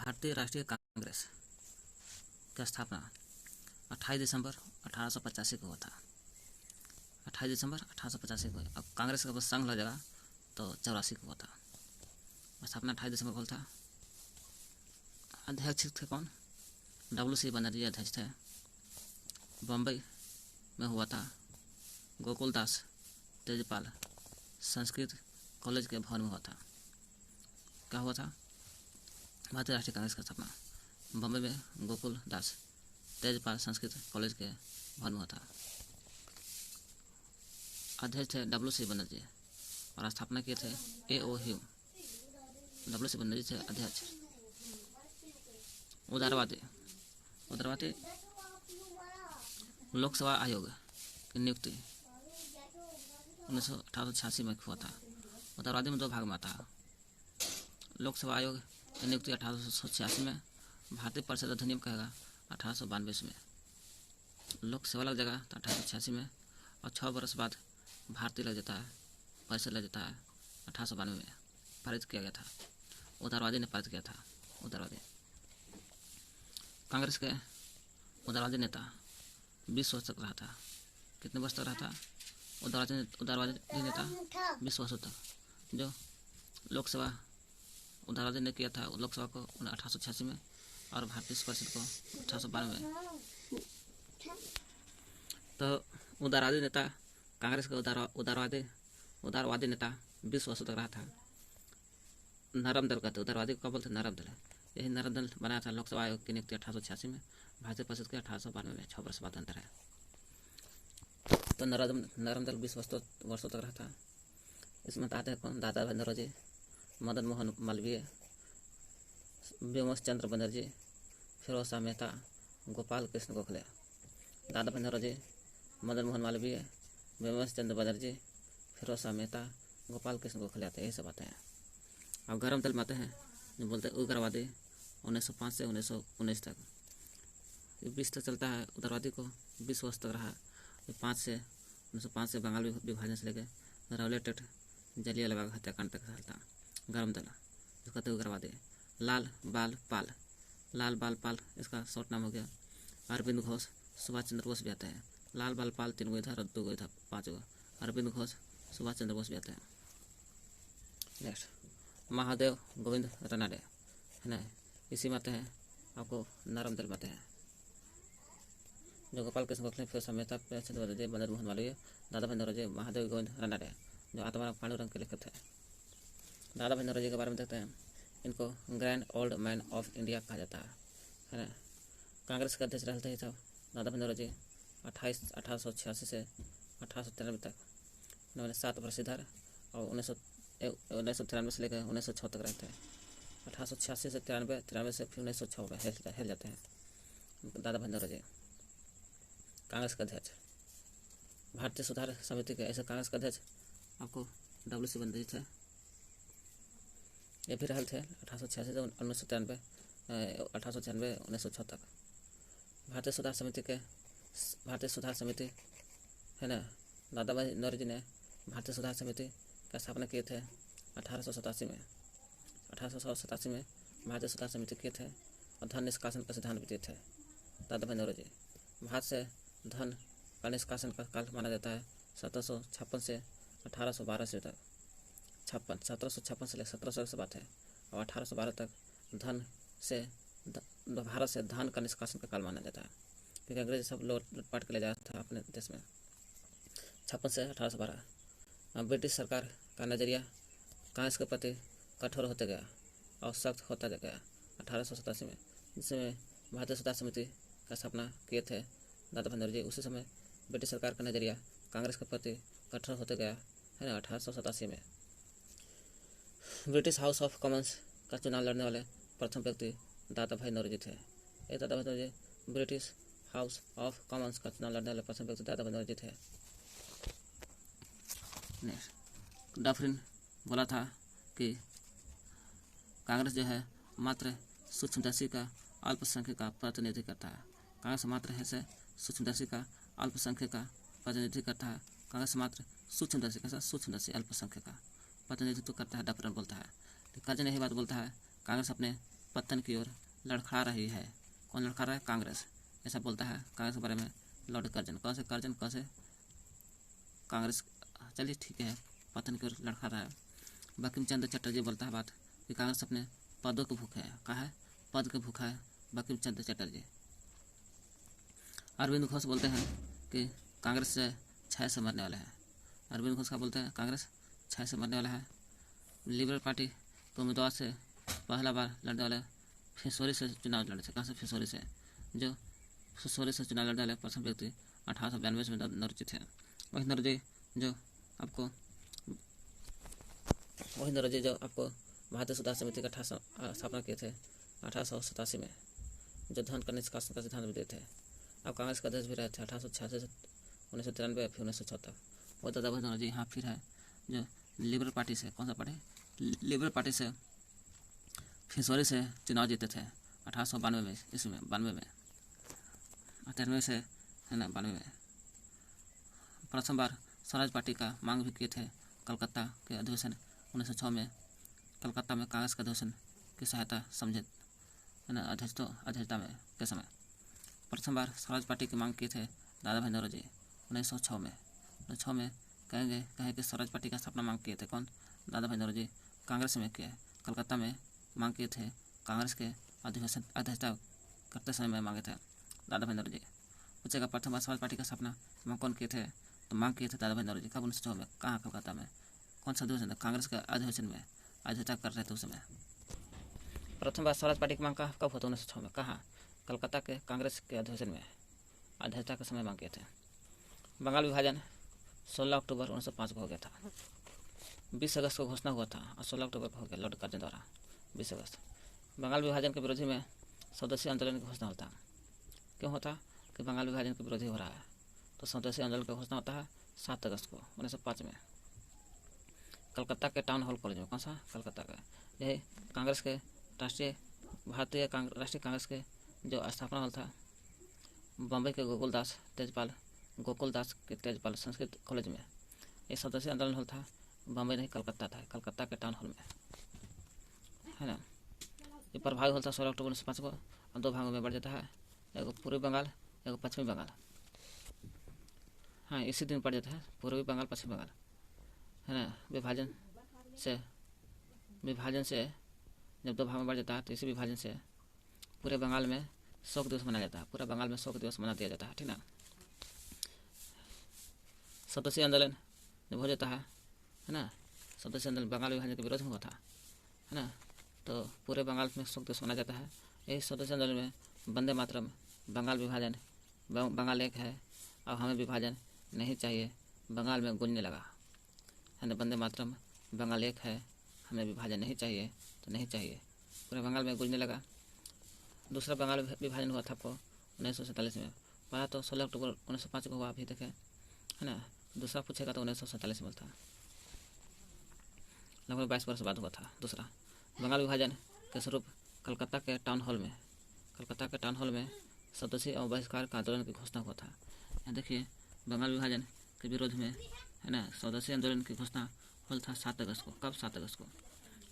भारतीय राष्ट्रीय कांग्रेस की स्थापना 28 दिसंबर 1885 को हुआ था। 28 दिसंबर 1885 को। अब कांग्रेस का बस संघ लगेगा तो 84 को हुआ था। स्थापना 28 दिसंबर को था। अध्यक्ष थे कौन? WC बनर्जी अध्यक्ष थे। बम्बई में हुआ था। गोकुल दास तेजपाल संस्कृत कॉलेज के भवन में हुआ था। क्या हुआ था? भारतीय राष्ट्रीय कांग्रेस का स्थापना बम्बई में गोकुल दास तेजपाल संस्कृत कॉलेज के भवन में हुआ था। अध्यक्ष थे WC बनर्जी और स्थापना किए थे A.O. ह्यूम। WC बनर्जी थे अध्यक्ष। उदारवादी लोकसेवा आयोग की नियुक्ति 1886 में हुआ था। उदारवादी में दो भाग में आता है। लोकसेवा आयोग की नियुक्ति 1886 में। भारतीय परिषद अधिनियम कहेगा 1892 में। लोक सेवा लग जाएगा तो 1886 में और 6 वर्ष बाद भारतीय लग जाता है, परिषद लग जाता है 1892 में। पारित किया गया था। उदारवादी ने पारित किया था। उदारवादी कांग्रेस के उदारवादी नेता 20 वर्ष तक रहा था। कितने वर्ष तक रहा था? उदारवादी नेता 20 वर्षों तक। जो लोकसेवा उदारवादी ने किया था लोकसभा को 1886 में और भारतीय परिषद को 1892 में। तो उदारवादी नेता कांग्रेस के उदारवादी नेता 20 वर्षों तक रहा था। नरम दल कहते, उदारवादी को बोलते नरम दल। यही नरम दल बनाया था। लोकसभा आयोग की नियुक्ति 1886 में, भारतीय परिषद के 1892 में। 6 वर्ष बाद अंतर है। तो नरम दल 20 वर्षों तक रहा था। इसमें आते हैं कौन? दादा भाई नौरोजी, मदन मोहन मालवीय, व्योमेश चंद्र बनर्जी, फिरोज शाह मेहता, गोपाल कृष्ण गोखले। दादा भाई नौरोजी, मदन मोहन मालवीय, व्योमेश चंद्र बनर्जी, फिरोज शाह मेहता, गोपाल कृष्ण गोखले आते हैं। यही सब आते हैं। अब गरम दल में आते हैं जो बोलते हैं उग्रवादी 1905 से 1919 तक। 20 तक चलता है। उग्रवादी को 20 वर्ष तक रहा। 1905 से बंगाल विभाजन से लेकर रौलेटेड जलियांवाला हत्याकांड तक चलता। गरम दल जो कहते हैं उग्रवादी। लाल बाल पाल इसका शॉर्ट नाम हो गया। अरविंद घोष, सुभाष चंद्र बोस भी आते हैं। लाल बाल पाल 3 गो इधर 2 गो इधर 5 गो। अरविंद घोष, सुभाष चंद्र बोस भी आते हैं। नेक्स्ट महादेव गोविंद रनाडे है ना। इसी में आते हैं आपको नरम दल में आते हैं जो गोपाल कृष्ण गोखले, फिर समेता मदन मोहन मालवीय, दादा भाई नौरोजी, महादेव गोविंद रनाडे जो आत्माराम पांडुरंग के लेखक थे। दादा भाई नौरोजी के बारे में देखते हैं। इनको grand old man of India कहा जाता है ना। कांग्रेस के अध्यक्ष रहते ही तब दादा भाई नौरोजी 1886 से 1893 तक। इन्होंने 7 वर्ष इधर और 1993 से लेकर 1906 तक रहते हैं। 1886 से 93 से फिर 1906 में हिल जाते हैं दादा भाई नौरोजी। कांग्रेस के अध्यक्ष भारतीय सुधार समिति के ऐसे कांग्रेस के अध्यक्ष आपको WC बनर्जी थे। ये भी रहल थे 1886 से 1993 1906 तक। भारतीय सुधार समिति है ना। दादा भाई नौरोजी ने भारतीय सुधार समिति का स्थापना किए थे 1887 में। 1887 में भारतीय सुधार समिति किए थे और धन निष्कासन का सिद्धांत भी दिए थे दादा भाई नौरोजी। भारत से धन का निष्कासन का काल माना जाता है 1756 से 1812 से तक। 1756 से लेकर 1700 से बात है और 1812 तक भारत से धन का निष्कासन का काल माना जाता है क्योंकि अंग्रेज सब लूटपाट के ले जाया था अपने देश में। 56 से 1812 ब्रिटिश सरकार का नज़रिया कांग्रेस के प्रति कठोर होते गया और सख्त होता गया 1887 में, जिसमें भारतीय सुधार समिति का स्थापना किए थे दादा भाई नौरोजी। उसी समय ब्रिटिश सरकार का नज़रिया कांग्रेस के प्रति कठोर होते गया है ना। 1887 में ब्रिटिश हाउस ऑफ कॉमन्स का चुनाव लड़ने वाले प्रथम व्यक्ति दादा भाई नौरोजी थे। ये Dadabhai Naoroji British House of Commons का चुनाव लड़ने वाले प्रथम व्यक्ति दादा भाई नौरोजी थे। डफरिन बोला था कि कांग्रेस जो है मात्र सूक्ष्मदर्शी का अल्पसंख्यक का प्रतिनिधि करता है। कांग्रेस मात्र है से सूक्ष्मदर्शी का अल्पसंख्यक का प्रतिनिधि करता है। कांग्रेस मात्र सूक्ष्मदर्शी अल्पसंख्यक का प्रतिनिधित्व करता है। डफरिन बोलता है। कर्जन यही बात बोलता है। कांग्रेस अपने पतन की ओर लड़खड़ा रही है। कौन लड़खड़ा रहा है? कांग्रेस। ऐसा बोलता है कांग्रेस के बारे में लॉर्ड कर्जन। कौन से कर्जन? कौन से? कांग्रेस। चलिए ठीक है, पतन की ओर लड़खड़ा रहा है। बंकिम चंद्र चटर्जी बोलता है बात कि कांग्रेस अपने पदों के भूखे है। कहा है? पद के भूखा है बंकिम चंद्र चटर्जी। अरविंद घोष बोलते हैं कि कांग्रेस से 6 से मरने वाला है। अरविंद घोष का बोलते हैं कांग्रेस 6 से मरने वाला है। लिबरल पार्टी के उम्मीदवार से पहला बार लड़ने वाले फिसौरी से चुनाव लड़े थे। कहाँ से? फिसौरी से। जो फिसौरी से चुनाव लड़ने वाले प्रथम व्यक्ति 1892 में नौरोजी थे। वही नौरोजी जो आपको भारतीय सुधार समिति का स्थापना किए थे 1887 में, जो धन का निष्कासन का सिद्धांत भी दिए थे। अब कांग्रेस का अध्यक्ष भी रहे थे 1886 से 1993 फिर 1976। वो दादा भाई नौरोजी यहाँ फिर है जो लिबरल पार्टी से। कौन सा पार्टी? लिबरल पार्टी से फिसौरी से चुनाव जीते थे 1892 में, इसमें 92 में, 98 से है ना 92 में। प्रथम बार स्वराज पार्टी का मांग भी किए थे। कलकत्ता के अधिवेशन 1906 में कलकत्ता में कांग्रेस के अधिवेशन की सहायता समझे है ना अध्यक्षता में के समय प्रथम बार स्वराज पार्टी की मांग किए थे दादा भाई नौरोजी 1906 में। 1906 में कहे कि स्वराज पार्टी का स्थापना मांग किए थे। कौन? दादा भाई नौरोजी। कांग्रेस में किए, कलकत्ता में मांग किए थे। कांग्रेस के अधिवेशन अध्यक्षता करते समय में मांगे थे दादा भाई नौरोजी। पूछेगा प्रथम बार स्वराज पार्टी का स्थापना मांग कौन किए थे? तो मांग किए थे दादा भाई नौरोजी। कब? 1906 में। कहाँ? कलकत्ता में। कौन सा अधिवेशन था? कांग्रेस के अधिवेशन में अध्यक्षता कर रहे थे उस समय। प्रथम बार स्वराज पार्टी की मांग कब होता? 1906 में। कहाँ? कलकत्ता के कांग्रेस के अधिवेशन में अध्यक्षता के समय मांग किए थे। बंगाल विभाजन 16 अक्टूबर 1905 को हो गया था। 20 अगस्त को घोषणा हुआ था और 16 अक्टूबर को हो गया लॉर्ड कर्जन द्वारा। 20 अगस्त। बंगाल विभाजन के विरोधी में स्वदेशी आंदोलन की घोषणा होता। क्यों होता? कि बंगाल विभाजन के विरोधी हो रहा है, तो स्वदेशी आंदोलन की घोषणा होता है 7 अगस्त को 1905 में कलकत्ता के टाउन हॉल कॉलेज में। कौन सा? कलकत्ता का। यही कांग्रेस के राष्ट्रीय कांग्रेस के जो स्थापना हॉल था बम्बई के गोकुल दास के तेजपाल संस्कृत कॉलेज में। ये स्वदेशी आंदोलन हॉल था, बम्बई नहीं कलकत्ता था, कलकत्ता के टाउन हॉल में है ना। ये प्रभावी हॉल था 16 अक्टूबर 1905 को और 2 भागों में बढ़ जाता है, एगो पूर्वी बंगाल एगो पश्चिमी बंगाल। हाँ, इसी दिन पड़ जाता है पूर्वी बंगाल पश्चिमी बंगाल है ना। विभाजन से जब 2 भाग में बढ़ जाता है तो इसी विभाजन से पूरे बंगाल में शोक दिवस मनाया जाता है। पूरा बंगाल में शोक दिवस मना दिया जाता है, ठीक ना। स्वदेशी आंदोलन जब हो जाता है ना, स्वदेशी आंदोलन बंगाल विभाजन के विरोध में हुआ था है ना, तो पूरे बंगाल में शोक दिवस मनाया जाता है। यही स्वदेशी आंदोलन में वंदे मातरम, बंगाल विभाजन, बंगाल एक है अब हमें विभाजन नहीं चाहिए, बंगाल में गूंजने लगा है ना। वंदे मातरम, बंगाल एक है, हमें विभाजन नहीं चाहिए तो नहीं चाहिए, पूरे बंगाल में गूंजने लगा। दूसरा बंगाल विभाजन हुआ था आपको 1947 में। पहला तो 16 अक्टूबर 1905 को हुआ, अभी देखें है ना। दूसरा पूछेगा तो 1947 में था, लगभग 22 वर्ष बाद हुआ था दूसरा। बंगाल विभाजन के स्वरूप कलकत्ता के टाउन हॉल में स्वदेशी और बहिष्कार का आंदोलन की घोषणा हुआ था। यहाँ देखिए बंगाल विभाजन के विरोध में है ना स्वदेशी आंदोलन की घोषणा हॉल था 7 अगस्त को। कब? 7 अगस्त को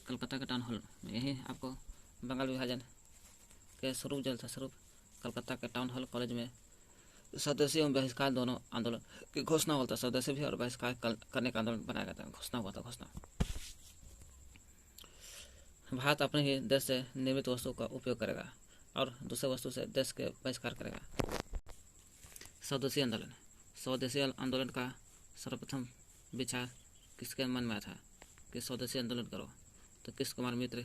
कलकत्ता के टाउन हॉल में। यही आपको बंगाल विभाजन के स्वरूप कलकत्ता के टाउन हॉल कॉलेज में स्वदेशी एवं बहिष्कार दोनों आंदोलन की घोषणा होता। स्वदेशी भी और बहिष्कार करने का आंदोलन बनाया गया था, घोषणा हुआ था। भारत अपने ही देश से निर्मित वस्तु का उपयोग करेगा और दूसरे वस्तु से देश के बहिष्कार करेगा। स्वदेशी आंदोलन का सर्वप्रथम विचार किसके मन में आया था कि स्वदेशी आंदोलन करो? तो कृष्ण कुमार मित्र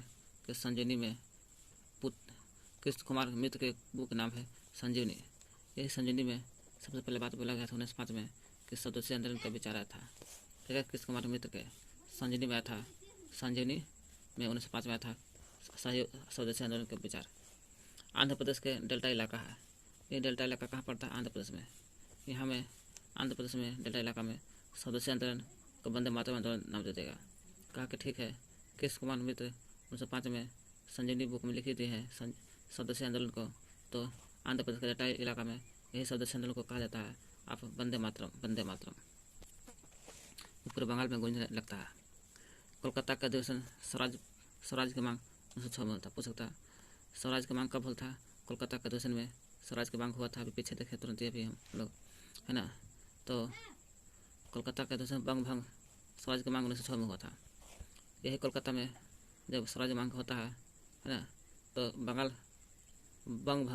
के संजीवनी में कृष्ण कुमार मित्र के बुक नाम है संजीवनी। यही संजीवनी में सबसे पहले बात बोला गया था 1905 में कि स्वदेशी आंदोलन का विचार आया था। ठीक है, कृष्ण कुमार मित्र के संजीवनी में आया था, संजीवनी में 1905 में आया था स्वदेशी आंदोलन का विचार। आंध्र प्रदेश के डेल्टा इलाका है। ये डेल्टा इलाका कहाँ पड़ता है? आंध्र प्रदेश में। यहाँ में आंध्र प्रदेश में डेल्टा इलाका में स्वदेशी आंदोलन को वंदे मातरम आंदोलन नाम दे देगा। कहा कि ठीक है, कृष्ण कुमार मित्र 1905 में संजीवनी बुक में लिखी दी है स्वदेशी आंदोलन को, तो आंध्र प्रदेश के डेल्टा इलाका में यही स्वदेशी आंदोलन को कहा जाता है आप वंदे मातरम। पूरे बंगाल में गूंजने लगता है। कोलकाता का अधिवेशन स्वराज की मांग 1906 में होता। पूछ सकता है स्वराज की मांग कब हुआ था? कोलकाता के अधिवेशन में स्वराज की मांग हुआ था। अभी पीछे देखे तुरंत ये भी हम लोग, है ना। तो कोलकाता के अधिवेशन बंग भंग स्वराज की मांग 1906 में हुआ था। यही कोलकाता में जब स्वराज मांग होता है ना, तो बंगाल बंग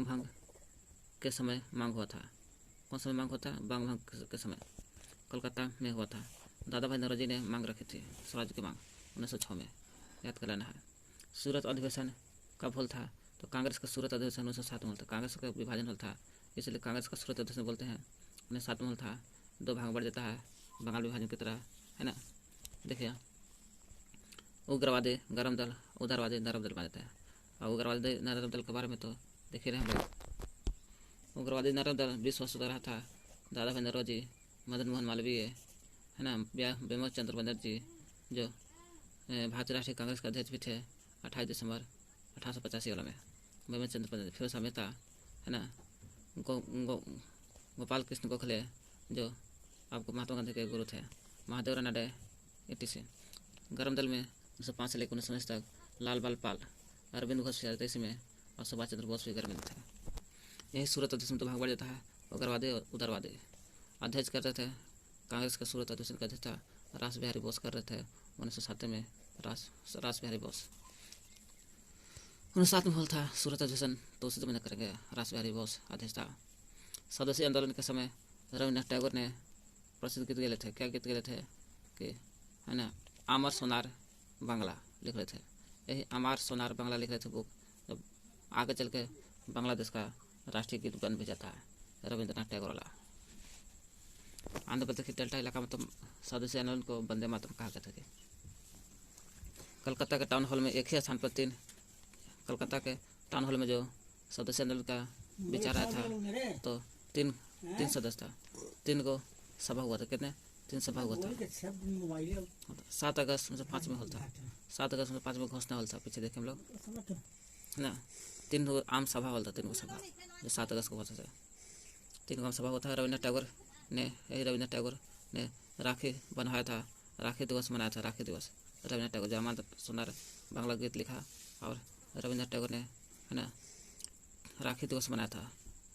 भंग के समय मांग हुआ था। कौन समय मांग होता है? बंग भंग के समय कोलकाता में हुआ था। दादा भाई नौरोजी ने मांग रखी थी स्वराज की मांग 1906 में, याद कर लेना है। सूरत अधिवेशन कब हुआ था? तो कांग्रेस का सूरत अधिवेशन 1907 में हुआ था। कांग्रेस का विभाजन हुआ था, इसलिए कांग्रेस का सूरत अधिवेशन बोलते हैं। 1907 में हुआ था। 2 भाग बढ़ जाता है बंगाल विभाजन की तरह, है ना। देखिए, उग्रवादी गरम दल, उदारवादी नरम दल बन जाता है। और उग्रवादी नरम दल के बारे में तो देख रहे हैं हम लोग। उग्रवादी नरम दल 20 वर्ष रहा था। दादा भाई नौरोजी, मदन मोहन मालवीय, है ना, बिमल चंद्र बनर्जी जो भारतीय राष्ट्रीय कांग्रेस के अध्यक्ष भी थे 28 दिसंबर 1885 वाला में। बिमल चंद्र बनर्जी, फिरोज मेहता, है ना, गोपाल कृष्ण गोखले जो आपको महात्मा गांधी के गुरु थे, महादेव रानडे etc। गरम दल में 1905 से लेकर 1919 तक लाल बाल पाल, अरविंद घोष इसी में, और सुभाष चंद्र बोस भी गरम दल थे। यही सूरत अधिवेशन तो भाग बढ़ जाता है। उग्रवादी और उदारवादी अध्यक्ष करते थे। कांग्रेस के सूरत अधिवेशन का अध्यक्ष था रास बिहारी बोस कर रहे थे 1907 में। रास बिहारी बोस 1907 में हुआ था सूरत अधिवेशन, तो उसी में करेंगे। रास बिहारी बोस अध्यक्ष था। स्वदेशी आंदोलन के समय रविन्द्रनाथ टैगोर ने प्रसिद्ध गीत गए थे। क्या गीत गए थे कि, है ना, आमर सोनार बांग्ला लिख रहे थे। यही आमार सोनार बांग्ला लिख रहे थे बुक, जब आगे चल के बांग्लादेश का राष्ट्रीय गीत बन भी जाता है रविन्द्रनाथ टैगोर वाला। आंध्र प्रदेश के डेल्टा इलाका में तो स्वदेशी आंदोलन को वंदे मातरम कहा गया था। कलकत्ता के टाउन हॉल में एक ही स्थान पर कलकत्ता के टाउन हॉल में जो स्वदेशी आंदोलन का विचार आया था, तो तीन सदस्य था, 3 को सभा हुआ था। कितने? 3 सभा हुआ था। 7 अगस्त 1905 में हुआ था। 7 अगस्त 1905 में घोषणा हुआ था। पीछे देखें हम लोग, है ना। 3 आम सभा हुआ था, 3 सभा जो 7 अगस्त को हुआ था। 3 आम सभा हुआ था। रविन्द्रनाथ टैगोर ने राखी बनवाया था, राखी दिवस मनाया था। राखी दिवस रविन्द्रनाथ टैगोर जो आमार सोनार बांग्ला गीत लिखा, और रविन्द्रनाथ टैगोर ने, है ना, राखी दिवस मनाया था।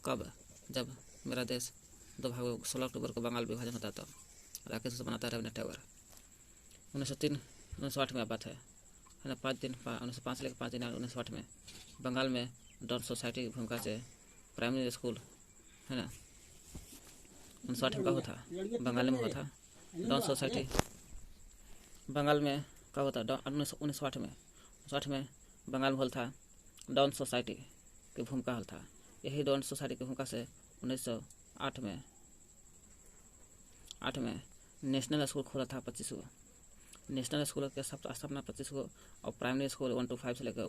कब? जब मेरा देश 2 भागों 16 अक्टूबर को बंगाल विभाजन होता था, राखी दिवस मनाता है रविन्द्रनाथ टैगोर। 1908 में बात है ना। 1905 से लेकर 5 दिन 1908 में बंगाल में डॉन सोसाइटी की भूमिका से प्राइमरी स्कूल, है ना, 1908 में कब हुआ था? बंगाल में हुआ था डॉन सोसाइटी। बंगाल में कब होता? 1908 में। 1908 में बंगाल में हुआ था डॉन सोसाइटी की भूमिका हल था। यही डॉन सोसाइटी की भूमिका से 1908 में नेशनल स्कूल खोला था 25 को। नेशनल स्कूल के स्थापना 25 को, और प्राइमरी स्कूल 1 to 5 से लेकर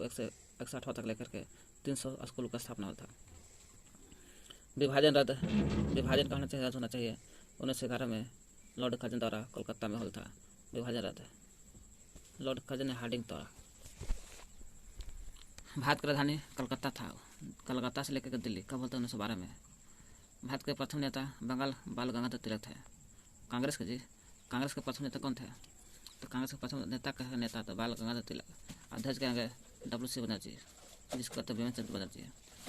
108 तक लेकर के 300 स्कूल का स्थापना हुआ था। विभाजन का होना चाहिए 1911 में लॉर्ड कर्जन द्वारा कोलकाता में हुआ था। विभाजन रद्द लॉर्ड कर्जन हार्डिंग द्वारा। भारत की राजधानी कलकत्ता था। कलकत्ता से लेकर दिल्ली कब हुआ था? 1912 में। भारत के प्रथम नेता बंगाल बाल गंगाधर तिलक थे। कांग्रेस के प्रथम नेता कौन थे? तो कांग्रेस के प्रथम नेता तो बाल गंगाधर तिलक। अध्यक्ष कहेंगे WC बनर्जी, जिसको कहते बिमल चंद्र बनर्जी।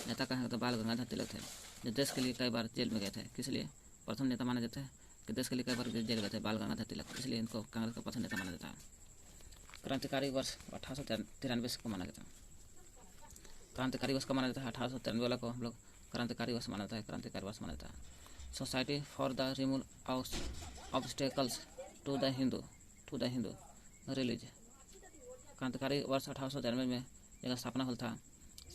नेता कहेंगे तो बाल गंगाधर तिलक थे, जो देश के लिए कई बार जेल में गए थे। किस लिए प्रथम नेता माने जाते हैं? कि देश के लिए कई बार जेल गए थे बाल गंगाधर तिलक, इसलिए इनको कांग्रेस का प्रथम नेता माना जाता है। क्रांतिकारी वर्ष 1893 को माना जाता है। क्रांतिकारी वर्ष का माना जाता है 1893 वाला को हम लोग क्रांतिकारी वर्ष माना जाता है। क्रांतिकारी वर्ष माना जाता है। Society for the removal of obstacles to the Hindu religion. क्रांतिकारी वर्ष 1893 में एक स्थापना हुआ था।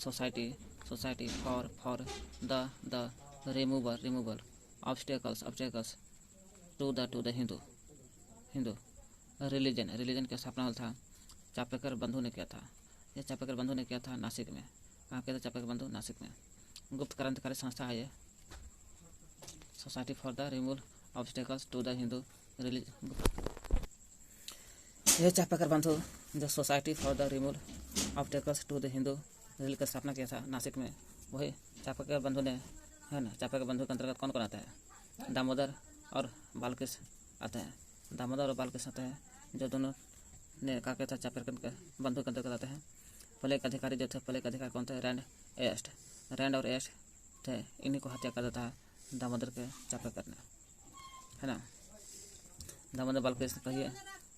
Society for the removal obstacles to the Hindu religion की स्थापना हुआ था। चापेकर बंधु ने किया था। यह चापेकर बंधु ने किया था नासिक में। कहाँ किया था चापेकर बंधु? नासिक में। गुप्त क्रांतिकारी संस्था है ये, society for the removal obstacles to the Hindu religion. यह चापेकर बंधु जो society for the removal obstacles to the Hindu religion की स्थापना किया था नासिक में, वही चापेकर बंधु ने, है ना। चापेकर बंधु के अंतर्गत कौन कौन आता है? दामोदर और बालकृष्ण आते हैं। दामोदर और बालकृष्ण आते हैं, जो दोनों ने कहा था चापेकर बंधु के अंतर्गत आते हैं। प्लेग अधिकारी जो थे, प्लेग अधिकारी कौन थे? रैंड और एस्ट थे। इन्हीं को हत्या कर देता है दामोदर के चापेकर ने, है ना। दामोदर बालकृष्ण कहिए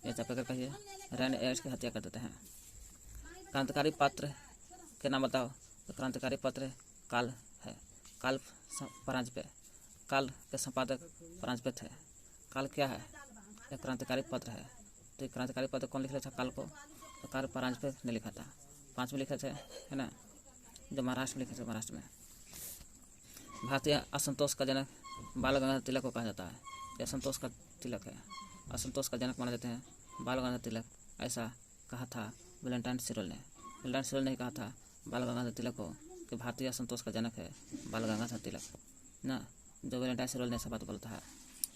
या चापेकर कहिए, रैंड एस्ट की हत्या कर देते हैं। क्रांतिकारी पात्र के नाम बताओ। तो क्रांतिकारी पात्र काल है। काल परांजपे, काल के संपादक परांजपे थे। काल क्या है? एक क्रांतिकारी पत्र है। तो क्रांतिकारी पत्र कौन लिख रहा था? काल को। तो काल परांजपे ने लिखा था। 5 में लिखे थे, है ना, जो महाराष्ट्र में लिखे थे। महाराष्ट्र में भारतीय असंतोष का जनक बाल गंगाधर तिलक को कहा जाता है। यह असंतोष का तिलक है, असंतोष का जनक माने जाते हैं बाल गंगाधर तिलक। ऐसा कहा था वैलेंटाइन सिरोल ने। वैलेंटाइन सिरोल ने कहा था बाल गंगाधर तिलक को कि भारतीय असंतोष का जनक है बाल गंगाधर तिलक ना। जो वैलेंटाइन सिरोल ने ऐसा बात बोलता है।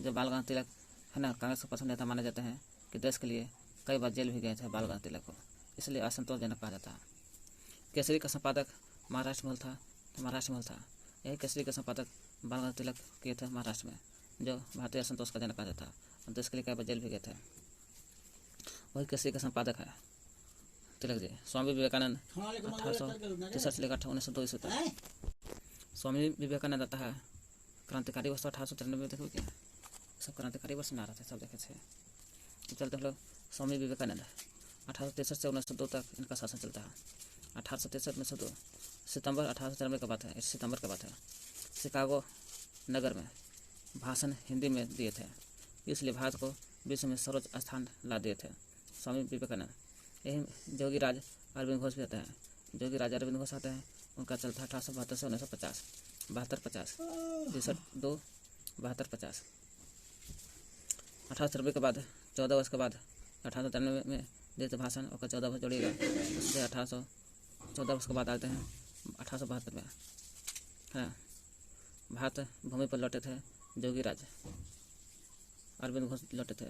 जो बाल गंगाधर तिलक है ना, कांग्रेस के पसंद नेता माने जाते हैं कि देश के लिए कई बार जेल भी गए थे बाल गंगाधर तिलक को, इसलिए असंतोषजनक कहा जाता है। केसरी का संपादक महाराष्ट्र में था, तो महाराष्ट्र में था। यही केसरी का संपादक बाल गंगाधर तिलक किए थे महाराष्ट्र में, जो भारतीय असंतोष का जनक कहा जाता है और देश के लिए कई बार जेल भी गए थे। वही केसरी का संपादक है तिलक जी। स्वामी विवेकानंद 1863 से लेकर 1902 ईस्वी तक। स्वामी विवेकानंद आता है क्रांतिकारी वर्ष 1893 में। देखो क्या सब क्रांतिकारी वर्ष में आ रहा था, सब देखे थे। चलते हम लोग स्वामी विवेकानंद 1863 से 1902 तक इनका शासन चलता है। 1863 1902 सितंबर 1893 की बात है। इस सितंबर की बात है। शिकागो नगर में भाषण हिंदी में दिए थे, इसलिए भारत को विश्व में सर्वोच्च स्थान ला दिए थे स्वामी विवेकानंद। यही जोगीराज अरविंद घोष भी आते हैं। जोगीराज अरविंद घोष आते हैं, उनका चलता है 1872 से 1950, 72-50, 63-2, 72-50। 1893 के बाद 14 वर्ष के बाद 1893 में देते भाषण और 14 वर्ष जोड़िएगा, उससे 1814 वर्ष के बाद आते हैं 1872 में, है। भारत भूमि पर लौटे थे जोगीराज अरविंद घोष लौटे थे।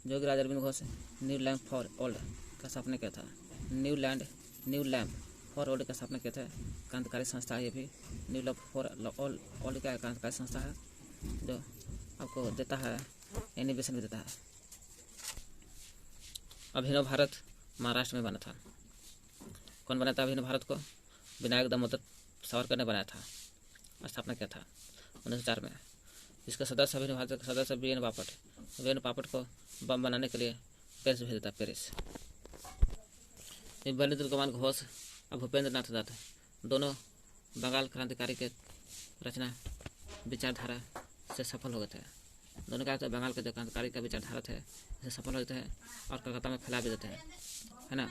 जोगीराज Aurobindo Ghosh new land for old का स्थापना किया था। न्यू लैंड फॉर ओल्ड का स्थापना किए थे। क्रांतिकारी संस्था है ये भी। न्यू लैंड फॉर ओल्ड का क्रांतिकारी संस्था है जो आपको देता है, एनिमेशन भी देता है। अभिनव भारत महाराष्ट्र में बना था। कौन बनाया था अभिनव भारत को? विनायक दामोदर सावरकर ने बनाया था, स्थापना किया था 1904 में। इसका सदस्य अभिनव भारत का सदस्य वीएन पापट को बम बनाने के लिए पेरिस भेज देता। पेरिस बलिन्द्र कुमार घोष और भूपेंद्र नाथ दत्त दोनों बंगाल क्रांतिकारी के रचना विचारधारा से सफल हो गए थे। दोनों क्या होता है, बंगाल के जो क्रांतिकारी का विचारधारा थे इसे सफल होते हैं और कलकत्ता में फैला भी देते हैं, है ना,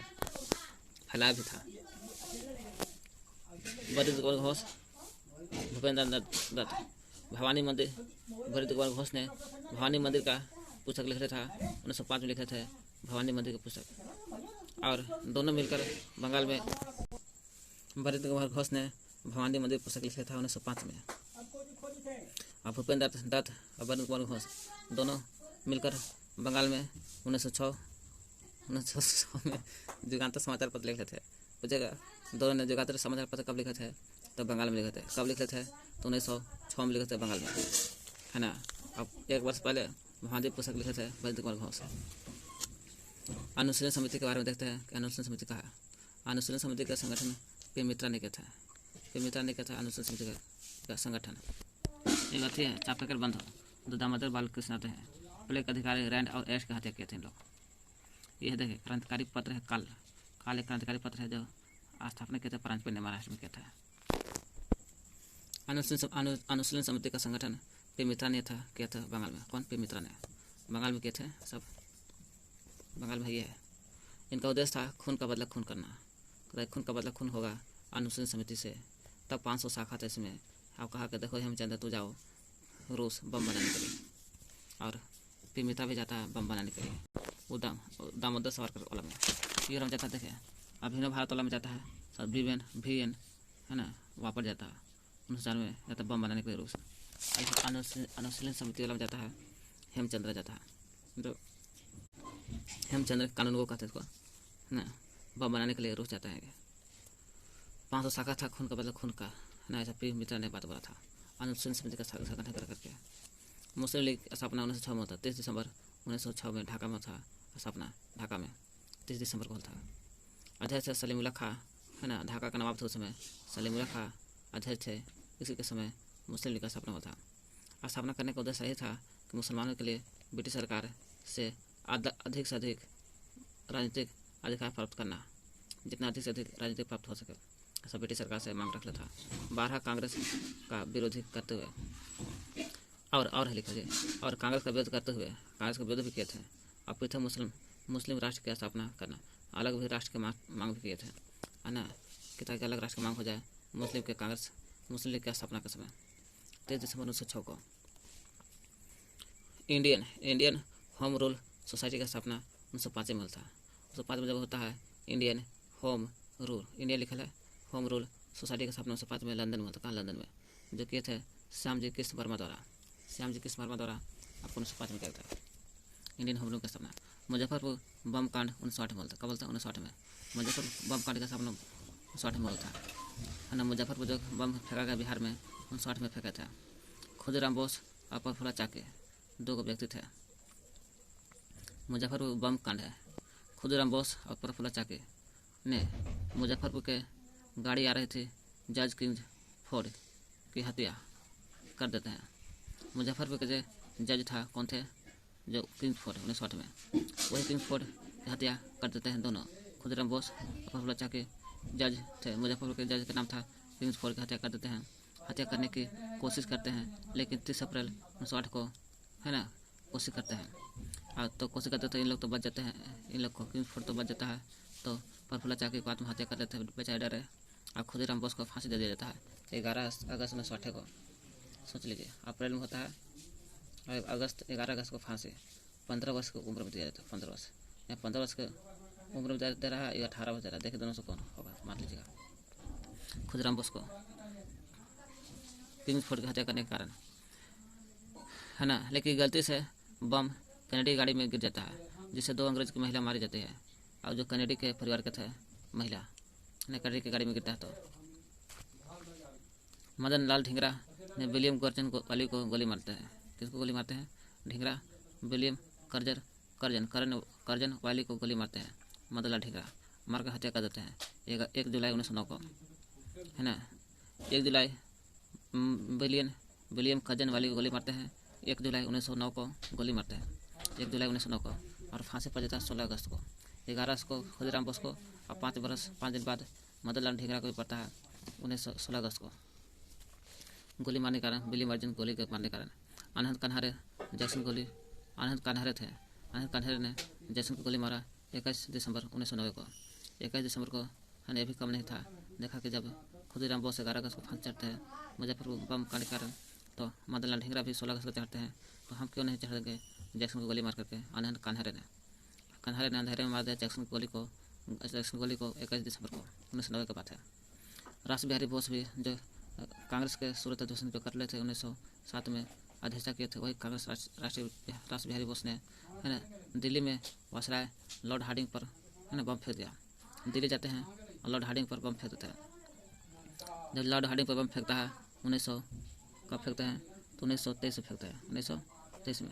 फैला भी था। बलिन्द्र कुमार घोष, भूपेंद्र नाथ दत्त, भवानी मंदिर। बलिन्द्र कुमार घोष ने भवानी मंदिर का पुस्तक लिखे था, 1905 में लिखे थे भवानी मंदिर की पुस्तक। और दोनों मिलकर बंगाल में बलिन्द्र कुमार घोष ने भवानी मंदिर पुस्तक लिखे था 1905 में। और भूपेंद्र दत्त और बलिन्द्र कुमार घोष दोनों मिलकर बंगाल में 1906 में जुगांतर समाचार पत्र लिखे थे। पूछेगा दोनों ने जुगांतर समाचार पत्र कब लिखे थे? तो बंगाल में लिखे थे। कब लिखे थे? तो 1906 में लिखे थे बंगाल में, है ना। अब 1 वर्ष पहले भवानी पुस्तक लिखे थे बलिन्द्र कुमार घोष। अनुशीलन समिति के बारे में देखते हैं कि अनुशीलन समिति का है। अनुशीलन समिति का संगठन पी मित्रा ने किया था। पी मित्रा ने किया था अनुशीलन समिति का संगठन। एक अथी है चापेकर बंधु, जो दामोदर बालकृष्ण आते हैं। प्लेग अधिकारी रैंड और एस्ट की हत्या किए थे इन लोग। यह देखिए क्रांतिकारी पत्र है काल एक क्रांतिकारी पत्र है जो स्थापना किया था परांजपे ने महाराष्ट्र में किया था। अनुशीलन समिति का संगठन पी मित्रा ने किया था बंगाल में। कौन? पी मित्रा ने बंगाल में किए थे सब। बंगाल में ये है। इनका उद्देश्य था खून का बदला खून करना। खून का बदला खून होगा अनुशीलन समिति से। तब 500 शाखा थे इसमें। आप कहा कि देखो हेमचंद्र तू जाओ रूस बम बनाने के लिए, और पी मित्रा भी जाता है बम बनाने के लिए। वो दामोदर सावरकर वाला में ये रम जाता। देखे अभिनव भारत वाला में जाता है सब VN है ना, वापस जाता है 1904 में जाता बम बनाने के लिए रूस। अनुशीलन समिति वाला में जाता है हेमचंद्र जाता है, जो हेमचंद्र कानून को कहते इसको, है ना, बम बनाने के लिए रूस जाता है। 500 शाखा था खून का बदला खून का, है ना, ऐसा पी मित्रा ने बात बोला था। अनुशीलन समिति का संगठन कर करके मुस्लिम लीग स्थापना 1906 में होता। 30 दिसंबर 1906 में ढाका में था स्थापना, ढाका में। 30 दिसंबर को था। अध्यक्ष सलीमुल्लाह खां, है ना, ढाका का नवाब थे उस समय, सलीमुल्लाह खां अध्यक्ष थे। इसी के समय मुस्लिम लीग का स्थापना हुआ था। स्थापना करने का उद्देश्य यही था कि मुसलमानों के लिए ब्रिटिश सरकार से अधिक से अधिक राजनीतिक अधिकार प्राप्त करना, जितना अधिक से अधिक राजनीतिक प्राप्त हो सके, ऐसा ब्रिटिश सरकार से मांग रखा था। 12 कांग्रेस का विरोधी करते हुए और लिखा जाए, और कांग्रेस का विरोध करते हुए कांग्रेस का विरोध भी किए थे। और पृथक मुस्लिम राष्ट्र की स्थापना करना, अलग भी राष्ट्र की मांग भी किए थे, है ना, कि ताकि अलग राष्ट्र की मांग हो जाए। मुस्लिम लीग की स्थापना के समय 23 दिसंबर 1906 को इंडियन होम रूल सोसाइटी की स्थापना 1905 में था। 1905 में जब होता है इंडियन होम रूल, इंडिया लिखा है, होम रूल सोसाइटी की स्थापना 1905 में लंदन में होता। कहाँ? लंदन में, जो किए थे श्यामजी कृष्ण वर्मा द्वारा आपको 1905 में किया था इंडियन होम रूल की स्थापना। मुजफ्फरपुर बम कांड 1908 में होता। कब बोलता है? 1908 में मुजफ्फरपुर बम कांड का स्थापना 1908 में होता है ना। मुजफ्फरपुर जो बम फेंका गया बिहार में 1908 में फेंका था। खुदीराम बोस और प्रफुल्ल चाकी 2 व्यक्ति थे। मुजफ्फरपुर बम कांड है। खुदीराम बोस और प्रफुल्ल चाकी ने मुजफ्फरपुर के गाड़ी आ रही थी, जज किंग्सफोर्ड की हत्या कर देते हैं। मुजफ्फरपुर के जो जज था कौन थे? जो किंग्सफोर्ड 1908 में, वही किंग्सफोर्ड की हत्या कर देते हैं दोनों। खुदीराम बोस और प्रफुल्ल चाकी जज थे। मुजफ्फरपुर के जज का नाम था किंग्सफोर्ड की हत्या कर देते हैं। हत्या करने की कोशिश करते हैं, लेकिन 30 अप्रैल 1908 को, है ना, कोशिश करते हैं। और तो कोशिश करते तो इन लोग तो बच जाते हैं, इन लोग को किंग्सफोर्ड तो बच जाता है। तो प्रफुल्ल चाकी को आत्महत्या कर लेते हैं बेचारे डरे। और खुदीराम बोस को फांसी दे दिया जाता है 11 अगस्त 1908 को। सोच लीजिए, अप्रैल में होता है और 11 अगस्त को फांसी 15 वर्ष की उम्र में दिया जाता है। 15 वर्ष या 15 वर्ष की उम्र में दे रहा है या 18 वर्ष दे रहा है, देखिए दोनों से कौन होगा, मान लीजिएगा। खुदीराम बोस को किंग्सफोर्ड की हत्या करने के कारण, है ना, लेकिन गलती से बम कैनेडी गाड़ी में गिर जाता है, जिससे 2 अंग्रेज की महिला मारी जाती है। और जो कैनेडी के परिवार के थे महिला ने कैनेडी की गाड़ी में गिरता है। तो मदन लाल ढींगरा ने विलियम वाली को गोली मारते हैं। किसको गोली मारते हैं? ढींगरा विलियम करजन वाली को गोली मारते हैं। मदन लाल ढींगरा मारकर हत्या कर देते हैं 1 जुलाई 1909 को, है ना। 1 जुलाई विलियम करजन वाली को गोली मारते हैं। 1 जुलाई 1909 को गोली मारते हैं, 1 जुलाई 1909 को। और फांसी पर जाता है 16 अगस्त को। 11 अगस्त को खुदीराम बोस को, और 5 दिन बाद मदन लाल ढींगरा को भी पड़ता है 16 अगस्त को गोली मारने के कारण, विलियम अर्जुन गोली के मारने के कारण। आनंद कन्हारे जैक्सन ने जैक्सन को गोली मारा 21 दिसंबर 1909 को। 21 दिसंबर को, है ना, ये भी कम नहीं था। देखा कि जब खुदीराम बोस 11 अगस्त को फांसी चढ़ते हैं मुजफ्फरपुर बम कांड के कारण, तो मदन लाल ढींगरा भी 16 अगस्त को चढ़ते हैं। तो हम क्यों नहीं चढ़ देंगे जैक्सन को गोली मार करके? आनंद कन्हारे ने अंधेरे में मार दिया जैक्सन की गोली को 21 दिसंबर को 1990 की बात है। रास बिहारी बोस भी, जो कांग्रेस के सूरत अध्यक्ष जो कर रहे थे 1907 में अध्यक्षता किए थे, वही कांग्रेस राष्ट्रीय रास बिहारी बोस ने, है ना, दिल्ली में वायसराय लॉर्ड हार्डिंग पर, है ना, बम फेंक दिया। दिल्ली जाते हैं और लॉर्ड हार्डिंग पर बम फेंक देते हैं। जब लॉर्ड हार्डिंग पर बम फेंकता है 1900 कब फेंकते हैं? तो 1923 में फेंकते हैं। 1923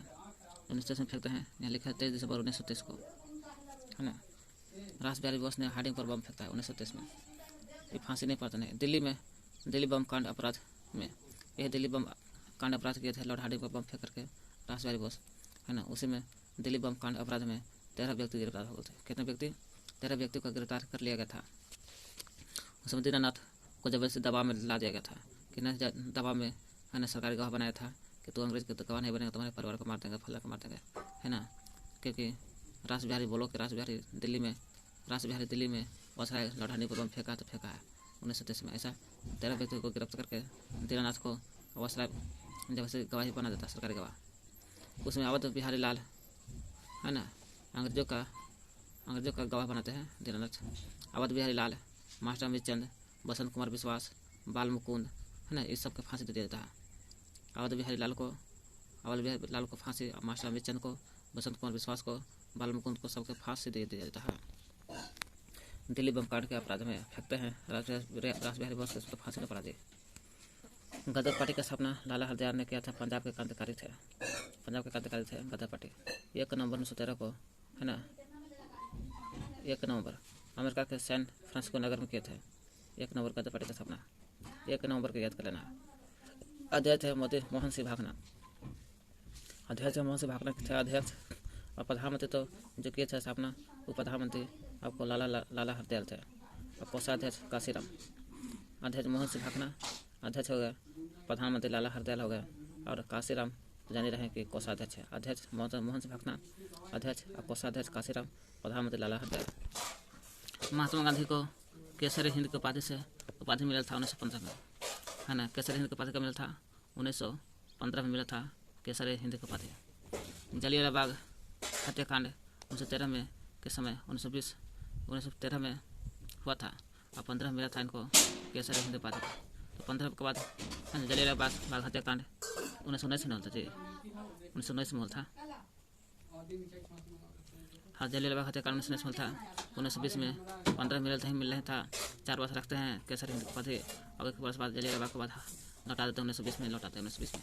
में फेंकते हैं। यहाँ लिखा है 23 दिसंबर 1923 को, है ना। रास बिहारी बोस ने हार्डिंग पर बम फेंकता है 1923 में। ये फांसी नहीं पड़ता नहीं। दिल्ली बम कांड अपराध में, यह दिल्ली बम कांड अपराध किए थे लॉर्ड हार्डिंग पर बम फेंक करके रास बिहारी बोस, है ना। उसी में दिल्ली बम कांड अपराध में 13 व्यक्ति गिरफ्तार हो गए थे। कितने व्यक्ति? 13 व्यक्ति को गिरफ्तार कर लिया गया था। उसमें दीनानाथ को जबरदस्ती दबाव में ला दिया गया था, कि न दबाव में, है ना, सरकारी गवाह बनाया था कि तू अंग्रेज के गवाह नहीं बनेगा, तुम्हारे परिवार को मार देंगे, फला को मार देंगे, है ना। क्योंकि रास बिहारी दिल्ली में वायसराय लॉर्ड हार्डिंग पर बम फेंका तो फेंका है 1923 में। ऐसा 13 व्यक्ति को गिरफ्तार करके दीनानाथ को वायसराय जब से गवाही बना देता, सरकारी गवाह। उसमें अवध बिहारी लाल, है ना, अंग्रेजों का गवाह बनाते हैं दीनानाथ। अवध बिहारी लाल, मास्टर अमितचंद, बसंत कुमार विश्वास, बाल मुकुंद, है ना, इस सब को फांसी दे दिया जाता है। अवध बिहारी लाल को फांसी, मास्टर अमितचंद को, बसंत कुमार विश्वास को, बाल मुकुंद को, सबके फांसी दे दिया जाता है। दिल्ली बम कांड के अपराध में फेंकते हैं रास बिहारी बोस को फांसी का अपराधी। गदर पार्टी का स्थापना लाला हरदयाल ने किया था। पंजाब के क्रांतिकारी थे गदर पार्टी। 1 नवंबर 1913 को, है ना, 1 नवंबर अमेरिका के सैन फ्रांसिस्को नगर में किए थे। 1 नवंबर गणतंत्र पार्टी की स्थापना 1 नवंबर को याद कर लेना। अध्यक्ष है मोहन सिंह भागना। अध्यक्ष मोहन सिंह भागना थे अध्यक्ष। और प्रधानमंत्री तो जो किए थे स्थापना वो प्रधानमंत्री आपको लाला हरदयाल थे। और कोषाध्यक्ष काशीराम। अध्यक्ष मोहन सिंह भागना अध्यक्ष हो गए, प्रधानमंत्री लाला हरदयाल हो गए और काशीराम जाने रहे कि कोषाध्यक्ष है। अध्यक्ष मोहन सिंह भागना अध्यक्ष और कोषाध्यक्ष काशीराम, प्रधानमंत्री लाला हरदयाल। महात्मा गांधी को केसरी हिंद की उपाधि मिला था 1915 में, है ना। केसरी हिंद की उपाधि का मिला था 1915 में मिला था केसरी हिंद की उपाधि। जलियांवाला बाग हत्याकांड 1913 में के समय 1913 में हुआ था और 15 में मिला था इनको केसरी हिंद उपाधि। तो 15 के बाद जलियांवाला बाग हत्याकांड 1919 में होता जी, 1919 में होता। हाँ, जलियांवाला बाग हत्याकांड 1919 में था। 1920 में 15 मिल रहा था। 4 वर्ष रखते हैं केसरी हिंद उपाधि और 1 वर्ष बाद जलियांवाला बाग के बाद लौटा देते हैं 1920 में, लौटाते हैं 1920 में।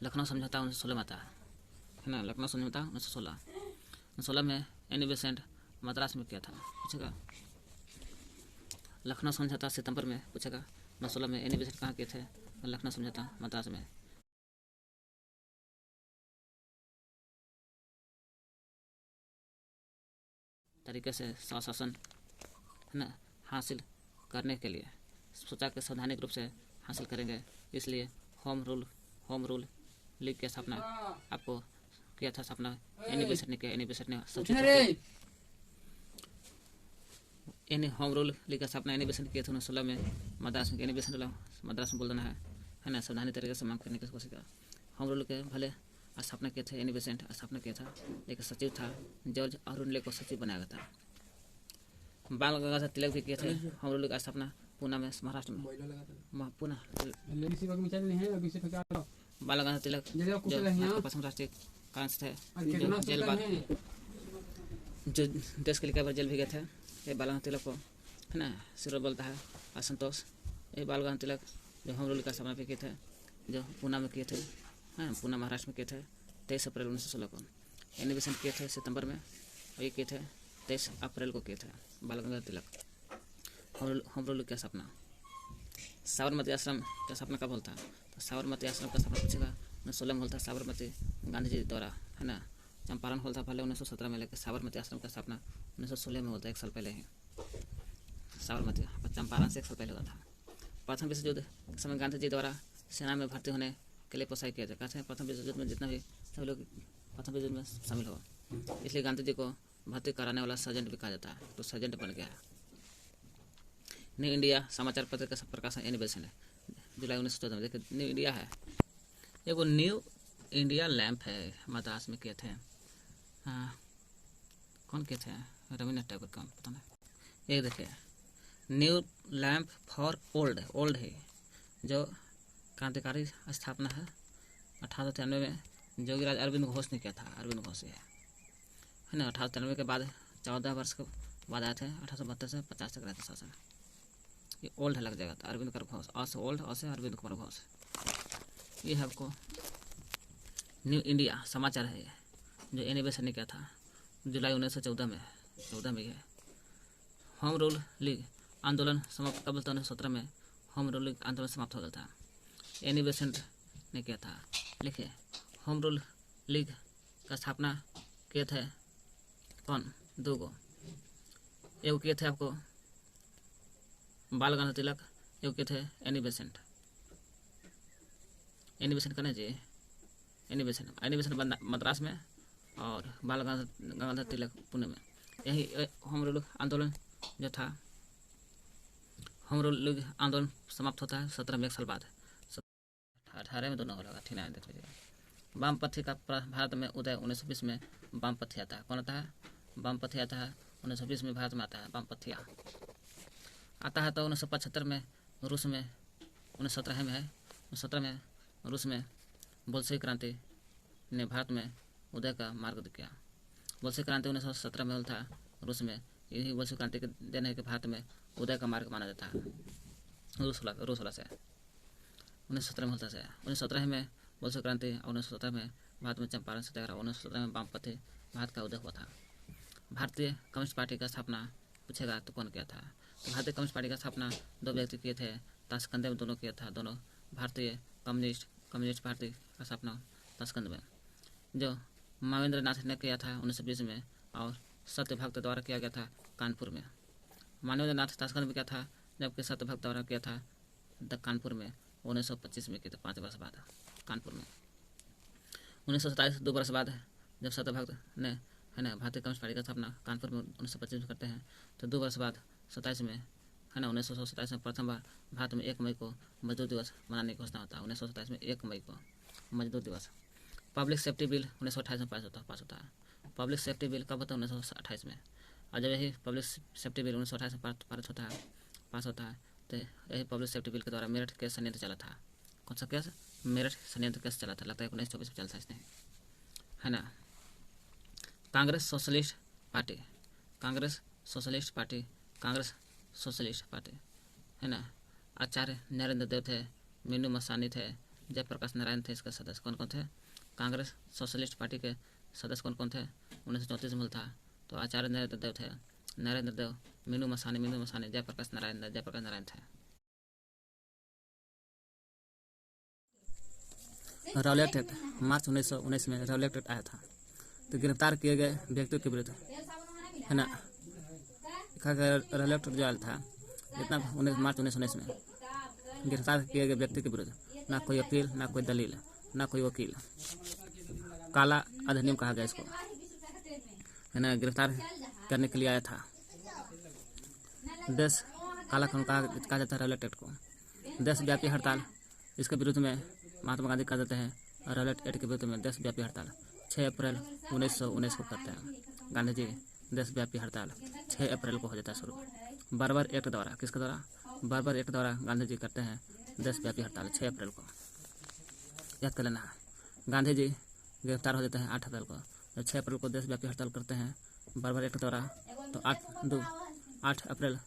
लखनऊ समझौता 1916 में आता है ना। लखनऊ समझौता 1916 में एनी बेसेंट मद्रास में किया था, पूछेगा। लखनऊ समझौता सितंबर में पूछेगा। 1916 में एनी बेसेंट कहाँ किए थे? लखनऊ समझौता मद्रास में। तरीके से स्वशासन है ना हासिल करने के लिए सोचा कि संवैधानिक रूप से हासिल करेंगे, इसलिए होम रूल लीग की स्थापना आपको किया था। स्थापना एनी बेसेंट ने किया। एनी बेसेंट ने होम रूल लीग की स्थापना एनी बेसेंट किए थे 1916 में मद्रास में। एनी बेसेंट मद्रास में बोल देना है ना। संवैधानिक तरीके से मांग करने की कोशिश किया। होम रूल के भले स्थापना किए थे, एनी बेसेंट स्थापना किया था। एक सचिव था जॉर्ज अरुणले को सचिव बनाया गया था। बाल गंगाधर तिलक भी किए थे होम रूल की स्थापना पूना में, महाराष्ट्र में। पूना बाल गंगाधर तिलक जो पश्चिम राष्ट्रीय कांग्रेस थे, जो देश के लिए कई बार जेल भी गए थे। ये बाल गंगाधर तिलक को है ना सिर बोलता है असंतोष। ये बाल गंगाधर तिलक जो होम रूल का स्थापना भी किए थे, जो पूना में किए थे, हाँ पूना महाराष्ट्र में किए थे 23 अप्रैल 1916 को। एनी बेसेंट किए थे सितंबर में और ये किए थे 23 अप्रैल को किए थे बाल गंगाधर तिलक। होम रूल की स्थापना। साबरमती आश्रम का स्थापना कब होता? तो साबरमती आश्रम का स्थापना पूछेगा 1916 में होता। साबरमती गांधी जी द्वारा है ना। चंपारण होता पहले 1917 में, लेकिन साबरमती आश्रम का स्थापना 1916 में होता, 1 साल पहले ही। साबरमती चंपारण से 1 साल पहले हुआ था। प्रथम विश्व युद्ध के समय गांधी जी द्वारा सेना में भर्ती होने के लिए प्रोत्साहित किया जाता है। प्रथम विश्व युद्ध में जितना भी सभी लोग प्रथम विश्व युद्ध में शामिल हो, इसलिए गांधी जी को भर्ती कराने वाला सर्जेंट भी कहा जाता है, तो सर्जेंट बन गया है। न्यू इंडिया समाचार पत्र का प्रकाशन एनी बेसेंट है, जुलाई 1914 में। देखिए न्यू इंडिया है, एगो न्यू इंडिया लैंप है, मद्रास में किए थे। हाँ, कौन किए थे? रविन्द्रनाथ टैगोर का, पता नहीं। एक देखिए न्यू लैंप फॉर ओल्ड है, जो क्रांतिकारी स्थापना है 1893 में जोगीराज अरविंद घोष ने किया था। अरविंद घोष है ना। 1893 के बाद 14 वर्ष के बाद आए थे। 1872 से 50 तक रहते शासन। ये ओल्ड है लग जाएगा तो अरविंद कर घोष, और से ओल्ड, और से अरविंद कुमार घोष। ये है आपको न्यू इंडिया समाचार है, जो एनी बेसेंट ने किया था जुलाई 1914 में। 14 में है। होम रूल लीग आंदोलन समाप्त कब होता? 1917 में होम रूल लीग आंदोलन समाप्त हो गया था। एनी बेसेंट ने किया था। लिखिए होम रूल लीग का स्थापना किए थे कौन? 2 गो। एगो किए थे आपको बाल गंगाधर तिलक, एगो किए थे एनी बेसेंट। एनी बेसेंट करना चाहिए। एनी बेसेंट मद्रास में और बाल गंगाधर तिलक पुणे में। यही होम रूल आंदोलन जो था, होम रूल लीग आंदोलन समाप्त होता है 17 में, 1 साल बाद। 18 में दोनों हो लगा, ठीक है, देख लीजिए। वामपंथी का भारत में उदय 1920 में वामपंथी आता है। कौन आता है? वामपंथी आता है 1920 में भारत में आता है वामपंथी आता है। तो 1975 में रूस में, 1917 में है, 1917 में रूस में बोल्शेविक क्रांति ने भारत में उदय का मार्ग किया। बोल्शेविक क्रांति 1917 में हुआ था रूस में। यही बोल्शेविक क्रांति के देन है कि भारत में उदय का मार्ग माना जाता है। रूस वाला से 1917 में होता है। 1917 में बोल्शेविक क्रांति और 1917 में भारत में चंपारण सत्याग्रह, 1917 में वामपंथी भारत का उदय हुआ था। भारतीय कम्युनिस्ट पार्टी का स्थापना पूछेगा तो कौन किया था? तो भारतीय कम्युनिस्ट पार्टी का स्थापना दो व्यक्ति किए थे, ताशकंद में दोनों किया था। दोनों भारतीय कम्युनिस्ट पार्टी का स्थापना ताशकंद में जो मावेंद्र नाथ ने किया था 1920 में, और सत्यभक्त द्वारा किया गया था कानपुर में। मानवेंद्र नाथ ताशकंद में किया था, जबकि सत्यभक्त द्वारा किया था कानपुर में 1925 में किया था, 5 वर्ष बाद कानपुर में। 1927 2 वर्ष बाद जब सत्यभक्त ने है ना भारतीय कम्युनिस्ट पार्टी का स्थापना कानपुर में 1925 में करते हैं, तो 2 वर्ष बाद 27 में है ना 1927 में प्रथम बार भारत में 1 मई को मजदूर दिवस मनाने की घोषणा होता है। 1927 में 1 मई को मजदूर दिवस। पब्लिक सेफ्टी बिल 1928 में पास होता है। पब्लिक सेफ्टी बिल कब होता है? 1928 में। और जब यही पब्लिक सेफ्टी बिल 1928 में पास होता है, तो यही पब्लिक सेफ्टी बिल के द्वारा मेरठ केस संयंत्र चला था। कौन सा केस? मेरठ संयंत्र केस चला था। लगता है 1924 में चलता है इसने, है ना। कांग्रेस सोशलिस्ट पार्टी है ना। आचार्य नरेंद्र देव थे, मीनू मसानी थे, जयप्रकाश नारायण थे इसके सदस्य। कौन कौन थे? कांग्रेस सोशलिस्ट पार्टी के सदस्य कौन कौन थे? 1934 में था। तो आचार्य नरेंद्र देव थे, मीनू मसानी, जयप्रकाश नारायण थे। रॉलेट एक्ट मार्च 1919 में रॉलेट एक्ट आया था। तो गिरफ्तार किए गए व्यक्तियों के विरुद्ध है ना रॉलेट एक्ट जो आया था, इतना मार्च 1919 में गिरफ्तार किए गए व्यक्ति के विरुद्ध ना कोई अपील, ना कोई दलील, ना कोई वकील, काला अधिनियम कहा गया इसको, है ना। गिरफ्तार करने के लिए आया था। देश काला कानून कहा जाता है रॉलेट एक्ट को। देशव्यापी हड़ताल, इसके विरुद्ध में महात्मा गांधी कर देते हैं रॉलेट एक्ट के विरुद्ध में देशव्यापी हड़ताल 6 अप्रैल 1919 को करते हैं गांधी जी। देशव्यापी हड़ताल 6 अप्रैल को हो जाता है शुरू। बर्बर एक्ट द्वारा, किसके द्वारा? बर्बर एक्ट द्वारा गांधी जी करते हैं देशव्यापी हड़ताल 6 अप्रैल को, याद कर लेना है। गांधी जी गिरफ्तार हो जाते हैं 8 अप्रैल को। तो 6 अप्रैल को देशव्यापी हड़ताल करते हैं बर्बर एक्ट द्वारा, तो 8 अप्रैल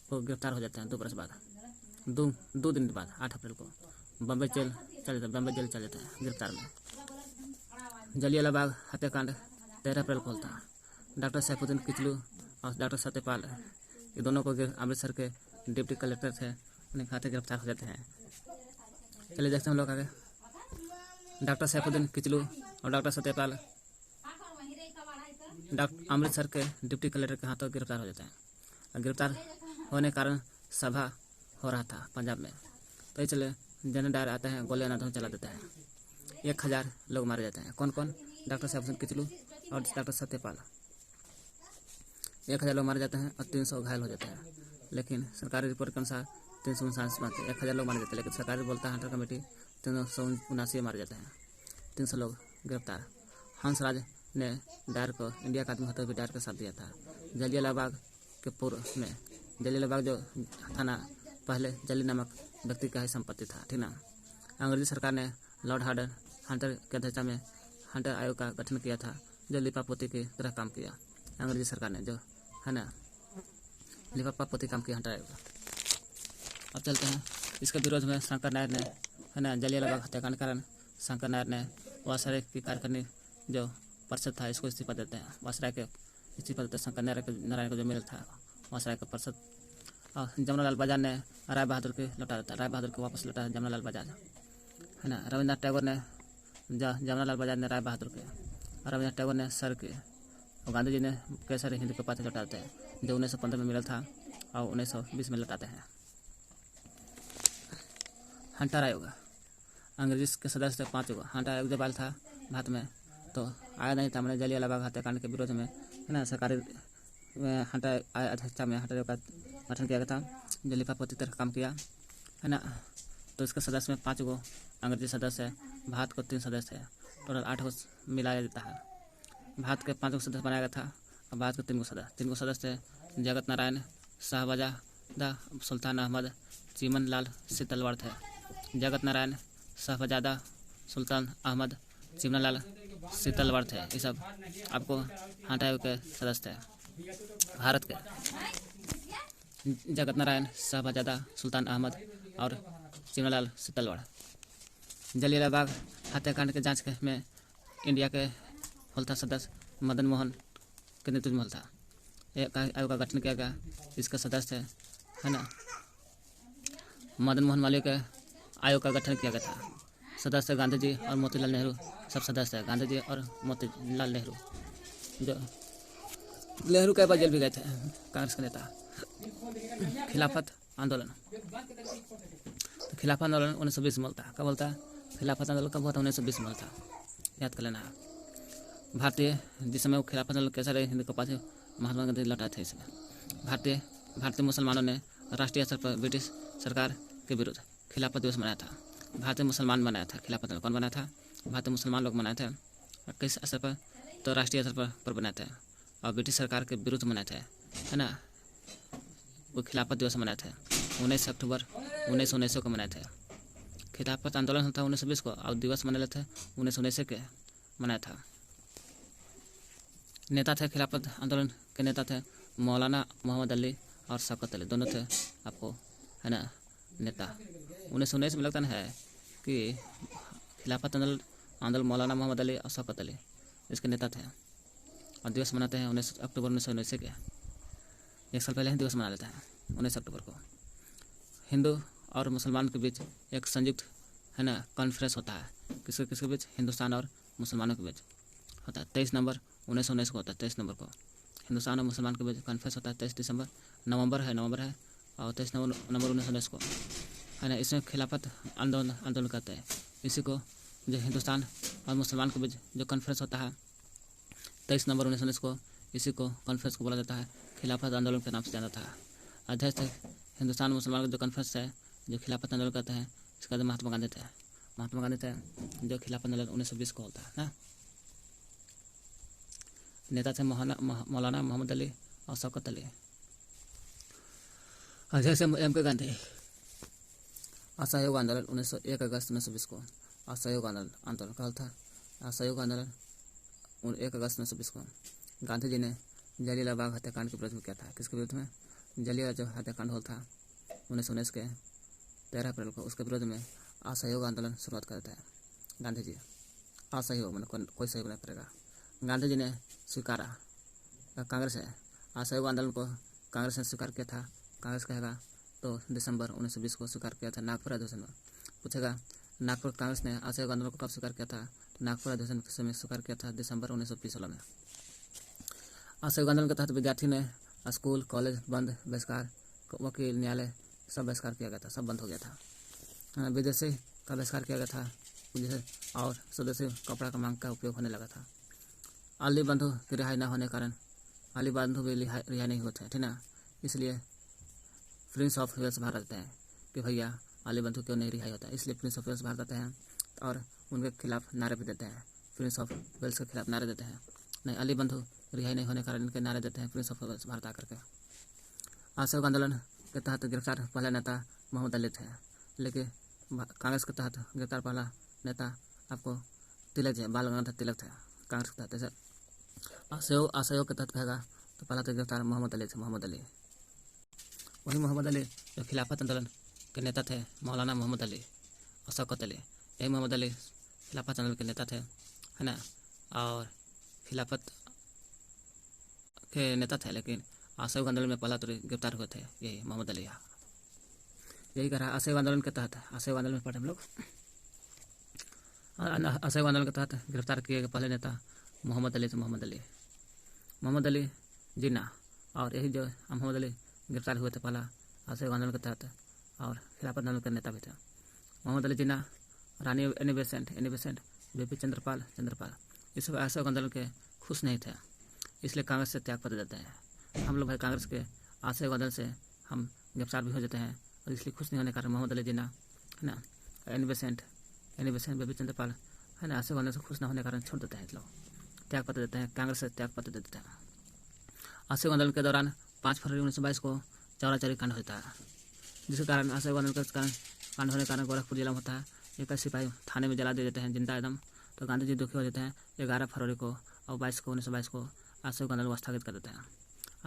को गिरफ्तार हो जाते हैं। 2 वर्ष बाद, 2 दिन बाद 8 अप्रैल को बम्बई जेल चले जाते हैं गिरफ्तार में। जलियांवाला बाग हत्याकांड 13 अप्रैल को होता है। डॉक्टर सैफुद्दीन किचलू और डॉक्टर सत्यपाल, ये दोनों को अमृतसर के डिप्टी कलेक्टर थे, उन्हें खाते गिरफ्तार हो जाते हैं। चलिए देखते हैं हम लोग आगे। डॉक्टर सैफुद्दीन किचलू और डॉक्टर सत्यपाल अमृतसर के डिप्टी कलेक्टर के हाथों गिरफ्तार हो जाते हैं। गिरफ्तार होने के कारण सभा हो रहा था पंजाब में, तो चले जनरल डायर आते हैं, गोलियां नाथों चला देते हैं। 1000 लोग मारे जाते हैं। कौन कौन? डॉक्टर सैफुद्दीन किचलू और डॉक्टर सत्यपाल। 1000 लोग मारे जाते हैं और 300 घायल हो जाते हैं। लेकिन सरकारी रिपोर्ट के अनुसार 379 मारते, 1000 लोग मारे जाते हैं, लेकिन सरकारी बोलता है हंटर कमेटी 379 मारे जाते हैं। 300 लोग गिरफ्तार। हंसराज ने डायर को इंडिया का आदमी होते हुए डायर का साथ दिया था। जलियांवाला बाग के पूर्व में, जलियांवाला बाग जो था ना, पहले जली नामक व्यक्ति का ही संपत्ति था, ठीक ना। अंग्रेजी सरकार ने लॉर्ड हंटर की अध्यक्षता में हंटर आयोग का गठन किया था, जो लिपापोती की तरह काम किया। अंग्रेजी सरकार ने जो है ना लिपापोती काम किया हंटर आयोग का। अब चलते हैं इसके विरोध में शंकर नायर ने, है ना, जलियांवाला बाग हत्याकांड के कारण शंकर नायर ने वासराय की कार्यकारिणी जो परिषद था इसको इस्तीफा देते हैं। वासराय के इस्तीफा देते शंकर नारायण को जो मिल था वासराय का परिषद। और जमुनालाल बजाज ने राय बहादुर के लौटा देता, राय बहादुर को वापस लौटा जमुनालाल बजाज, है ना। रविन्द्रनाथ टैगोर ने जमुनालाल बजाज ने राय बहादुर के, रविन्द्रनाथ टैगोर ने सर के, और गांधी जी ने केसर हिंद के उपाधि लौटा देते हैं जो 1915 में मिला था और 1920 में लौटाते हैं। हंटर आयोग, अंग्रेजी के सदस्य थे 5 को। हंटर आयोग जब आया था भारत में तो आया नहीं था, मैंने जलियांवाला बाग हत्याकांड के विरोध में, है ना, सरकारी हंटर अध्यक्षता में हंटर आयोग का गठन किया गया था, जो लिपापोती तरह काम किया, है ना। तो इसके सदस्य में 5 को अंग्रेजी सदस्य है, भारत को 3 सदस्य है, टोटल 8 को मिलाया जाता है। भारत के 5 को सदस्य बनाया गया था और भारत के 3 को सदस्य है। जगत नारायण शाहबजादा सुल्तान अहमद चीमन लाल सीतलवाड़ थे। जगत नारायण शाहबजादा सुल्तान अहमद चिमन लाल सीतलवाड़ थे। ये सब आपको हंटर आयोग के सदस्य थे। भारत के जगत नारायण शाहबजादा सुल्तान अहमद और चिमनलाल सीतलवाड़। जलियांवाला बाग हत्याकांड के जांच में इंडिया के होल था सदस्य मदन मोहन के नेतृत्व में होल था। आयोग का गठन किया गया। इसका सदस्य है ना मदन मोहन मालवीय के आयोग का गठन किया गया था। सदस्य गांधी जी और मोतीलाल नेहरू सब सदस्य है। गांधी जी और मोतीलाल नेहरू जो नेहरू कई बार जेल भी गए थे, कांग्रेस के नेता। खिलाफत आंदोलन, तो खिलाफत आंदोलन 1920 में था। कब बोलता है खिलाफत आंदोलन कब हुआ था? 1920 में था, याद कर लेना। भारतीय जिस समय वो खिलाफत आंदोलन कैसा रहे हिंदू कपास महात्मा गांधी लौटा थे इसमें। भारतीय मुसलमानों ने राष्ट्रीय स्तर पर ब्रिटिश सरकार के विरुद्ध खिलाफत दिवस मनाया था। भारतीय मुसलमान बनाया था खिलाफत आंदोलन। कौन बनाया था? भारतीय मुसलमान लोग मनाए थे। किस स्तर पर? तो राष्ट्रीय स्तर पर बनाए थे और ब्रिटिश सरकार के विरुद्ध मनाए थे, है ना। वो खिलाफत दिवस मनाए थे 19 अक्टूबर 1919 को मनाए थे। खिलाफत आंदोलन होता है 1920 को और दिवस मना लेते हैं 1919 के मनाया था। नेता थे खिलाफत आंदोलन के नेता थे मौलाना मोहम्मद अली और शौकत अली, दोनों थे आपको, है ना नेता। 1919 में लगता है कि खिलाफत आंदोलन मौलाना मोहम्मद अली और शौकत अली इसके नेता थे और दिवस मनाते हैं 19 अक्टूबर 1919 के। एक साल पहले ही दिवस मना लेते हैं 19 अक्टूबर को। हिंदू और मुसलमान के बीच एक संयुक्त है ना कॉन्फ्रेंस होता है। किसके बीच? हिंदुस्तान और मुसलमानों के बीच होता है। 23 नवंबर 1919 को होता है। 23 नवंबर को हिंदुस्तान और मुसलमान के बीच कॉन्फ्रेंस होता है। 23 नवंबर है और 23 नवंबर 1919 को, है ना। इसमें खिलाफत आंदोलन कहते हैं। इसी को जो हिंदुस्तान और मुसलमान के बीच जो कॉन्फ्रेंस होता है 23 नवंबर 1919 को, इसी को कॉन्फ्रेंस को बोला जाता है खिलाफत आंदोलन के नाम से जाना था। अध्यक्ष हिंदुस्तान मुसलमान का जो कॉन्फ्रेंस है जो खिलाफत आंदोलन कहते हैं, इसका जो महात्मा गांधी थे जो खिलाफत आंदोलन 1920 को होता है ना। नेता थे मौलाना मोहम्मद अली और शौकत अली। अध्यक्ष M.K. गांधी। असहयोग आंदोलन 1 अगस्त 1920 को असहयोग आंदोलन कहा था। असहयोग आंदोलन 1 अगस्त 1920 को गांधी जी ने जलियांवाला बाग हत्याकांड के विरोध में किया था। किसके विरोध में? जलियांवाला जो हत्याकांड हुआ था 1919 के 13 अप्रैल को, उसके विरोध में असहयोग आंदोलन शुरुआत करते हैं गांधी जी। असहयोग मतलब कोई सहयोग नहीं करेगा। गांधी जी ने स्वीकारा, कांग्रेस है असहयोग आंदोलन को कांग्रेस ने स्वीकार किया था। कांग्रेस कहेगा तो दिसंबर 1920 को स्वीकार किया था नागपुर अधिवेशन में। पूछेगा नागपुर कांग्रेस ने असहयोग आंदोलन को कब स्वीकार किया था? तो नागपुर अधिवेशन के समय स्वीकार किया था दिसंबर 1920 में। असहयोग आंदोलन के तहत विद्यार्थी ने स्कूल कॉलेज बंद, बहिष्कार, वकील न्यायालय सब बहिष्कार किया गया था, सब बंद हो गया था। विदेशी का बहिष्कार किया गया था जैसे और स्वदेशी कपड़ा का मांग का उपयोग होने लगा था। अली बंधु की रिहाई न होने कारण अली बंधु भी रिहाई नहीं होते हैं, ठीक ना। इसलिए प्रिंस ऑफ वेल्स बाहर आते हैं कि भैया अली बंधु क्यों नहीं रिहाई होता है। इसलिए प्रिंस ऑफ वेल्स बाहर आते हैं और उनके खिलाफ नारे भी देते हैं। प्रिंस ऑफ वेल्स के खिलाफ नारे देते हैं, नहीं अली बंधु रिहाई नहीं होने कारण इनके नारे देते हैं प्रिंस ऑफ वेल्स भारत आकर के। असहयोग आंदोलन के तहत गिरफ्तार पहला नेता मोहम्मद अली थे, लेकिन कांग्रेस के तहत गिरफ्तार पहला नेता आपको तिलक जी, बाल गंगाधर तिलक थे कांग्रेस के तहत। असहयोग के तहत कहेगा तो पहला तो गिरफ्तार मोहम्मद अली थे। मोहम्मद अली वही मोहम्मद अली जो खिलाफत आंदोलन के नेता थे, मौलाना मोहम्मद अली और शौकत अली। यही मोहम्मद अली खिलाफत आंदोलन के नेता थे, है ना, और खिलाफत के नेता थे, लेकिन असहयोग आंदोलन में पहला तो गिरफ्तार हुए थे यही मोहम्मद अली। यही कह रहा असहयोग आंदोलन के तहत, असहयोग आंदोलन में पढ़े हम लोग। असहयोग आंदोलन के तहत गिरफ्तार किए गए पहले नेता मोहम्मद अली थे। मोहम्मद अली जिन्ना, और यही जो मोहम्मद अली गिरफ्तार हुए थे पहला असहयोग आंदोलन के तहत और खिलाफत आंदोलन के नेता भी थे। मोहम्मद अली जिन्ना, रानी एनी बेसेंट, बीपी चंद्रपाल इस असहयोग आंदोलन के खुश नहीं थे, इसलिए कांग्रेस से त्याग पत्र देते हैं। हम लोग भाई कांग्रेस के असहयोग आंदोलन से हम गिरफ्तार भी हो जाते हैं और इसलिए खुश नहीं होने के कारण मोहम्मद अली जिन्ना, है ना, एनी बेसेंट बीपी चंद्रपाल, है ना, असहयोग आंदोलन से खुश न होने के कारण छोड़ देते हैं, लोग त्याग पत्र देते हैं, कांग्रेस से त्याग पत्र देते हैं। असहयोग आंदोलन के दौरान 5 फरवरी 1922 को चौराचारी कांड होता है, जिसके कारण असहयोग आंदोलन के कांड होने के कारण गोरखपुर जिला में होता है। एक सिपाही थाने में जला दे देते हैं जिंदा एकदम, तो गांधी जी दुखी हो जाते हैं। 11 फरवरी को और 1922 को असहयोग आंदोलन को स्थगित कर देते हैं।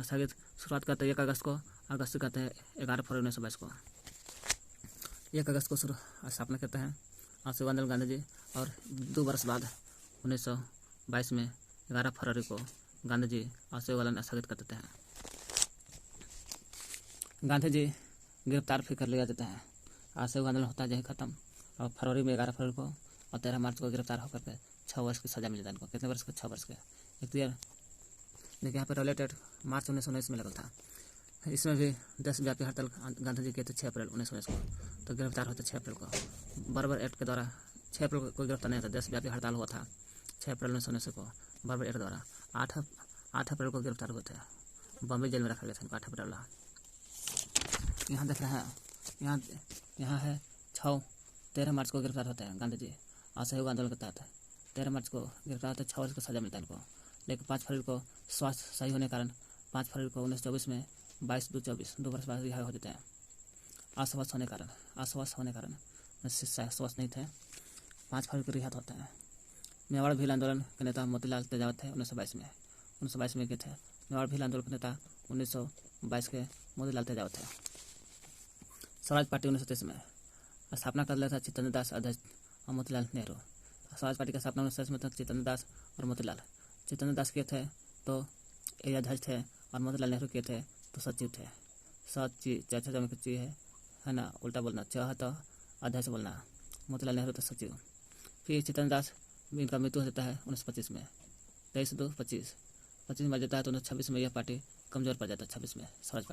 स्थगित शुरुआत करते हैं 1 अगस्त को, अगस्त कहते हैं 11 फरवरी 1922 को। 1 अगस्त को स्थापना करते हैं असहयोग आंदोलन गांधी जी, और 2 वर्ष बाद 1922 में 11 फरवरी को गांधी जी असहयोग आंदोलन स्थगित कर देते हैं। गांधी जी गिरफ्तार फिर कर लिया जाता है। असहयोग आंदोलन होता है खत्म, और फरवरी में 11 फरवरी को और 13 मार्च को गिरफ्तार होकर के 6 वर्ष की सजा मिली था इनको। कितने वर्ष के? 6 वर्ष के। एक क्लियर। देखिए यहाँ पर रिलेटेड मार्च 1919 में लगा था। इसमें भी देशव्यापी हड़ताल गांधी जी के थे 6 अप्रैल 1919 को, तो गिरफ्तार होते 6 अप्रैल को। बर्बर एक्ट के द्वारा 6 अप्रैल को कोई गिरफ्तार नहीं था, देशव्यापी हड़ताल हुआ था 6 अप्रैल 1919 को बर्बर एक्ट द्वारा। 8 अप्रैल को गिरफ्तार हुए थे, बॉम्बे जेल में रखा गया था इनको 8 अप्रैल। यहाँ देख रहे हैं, यहाँ है 13 मार्च को गिरफ्तार होते हैं गांधी जी असहयोग आंदोलन के तहत। 13 मार्च को गिरफ्तार होते 6 वर्ष का सजा मिलता है इनको। लेकिन 5 फरवरी को स्वास्थ्य सही होने के कारण 5 फरवरी को 1924 में 22/2/24 2 वर्ष बाद रिहा हो जाते हैं। अस्वस्थ होने के कारण स्वस्थ नहीं थे। 5 फरवरी को रिहा होते हैं। मेवाड़ भील आंदोलन के नेता मोतीलाल तेजावत थे 1922 में के थे। मेवाड़ भील आंदोलन के नेता 1922 के मोतीलाल तेजावत थे। स्वराज पार्टी 1930 में स्थापना कर लिया था चित्तरंजन दास अध्यक्ष और मोतीलाल नेहरू। स्वराज पार्टी का स्थापना 1930 में था चित्तरंजन दास और मोतीलाल। चित्तरंजन दास के थे तो ये अध्यक्ष थे, और मोतीलाल नेहरू के थे तो सचिव थे। सचिव में ची है ना, उल्टा बोलना, चाह तो अध्यक्ष बोलना, मोतीलाल नेहरू तो सचिव। फिर चित्तरंजन दास इनका मृत्यु हो जाता है 1925 में, 23/2/25 25 में मर जाता है। तो 1926 में यह पार्टी कमजोर पड़ जाता है। 26 में स्वराज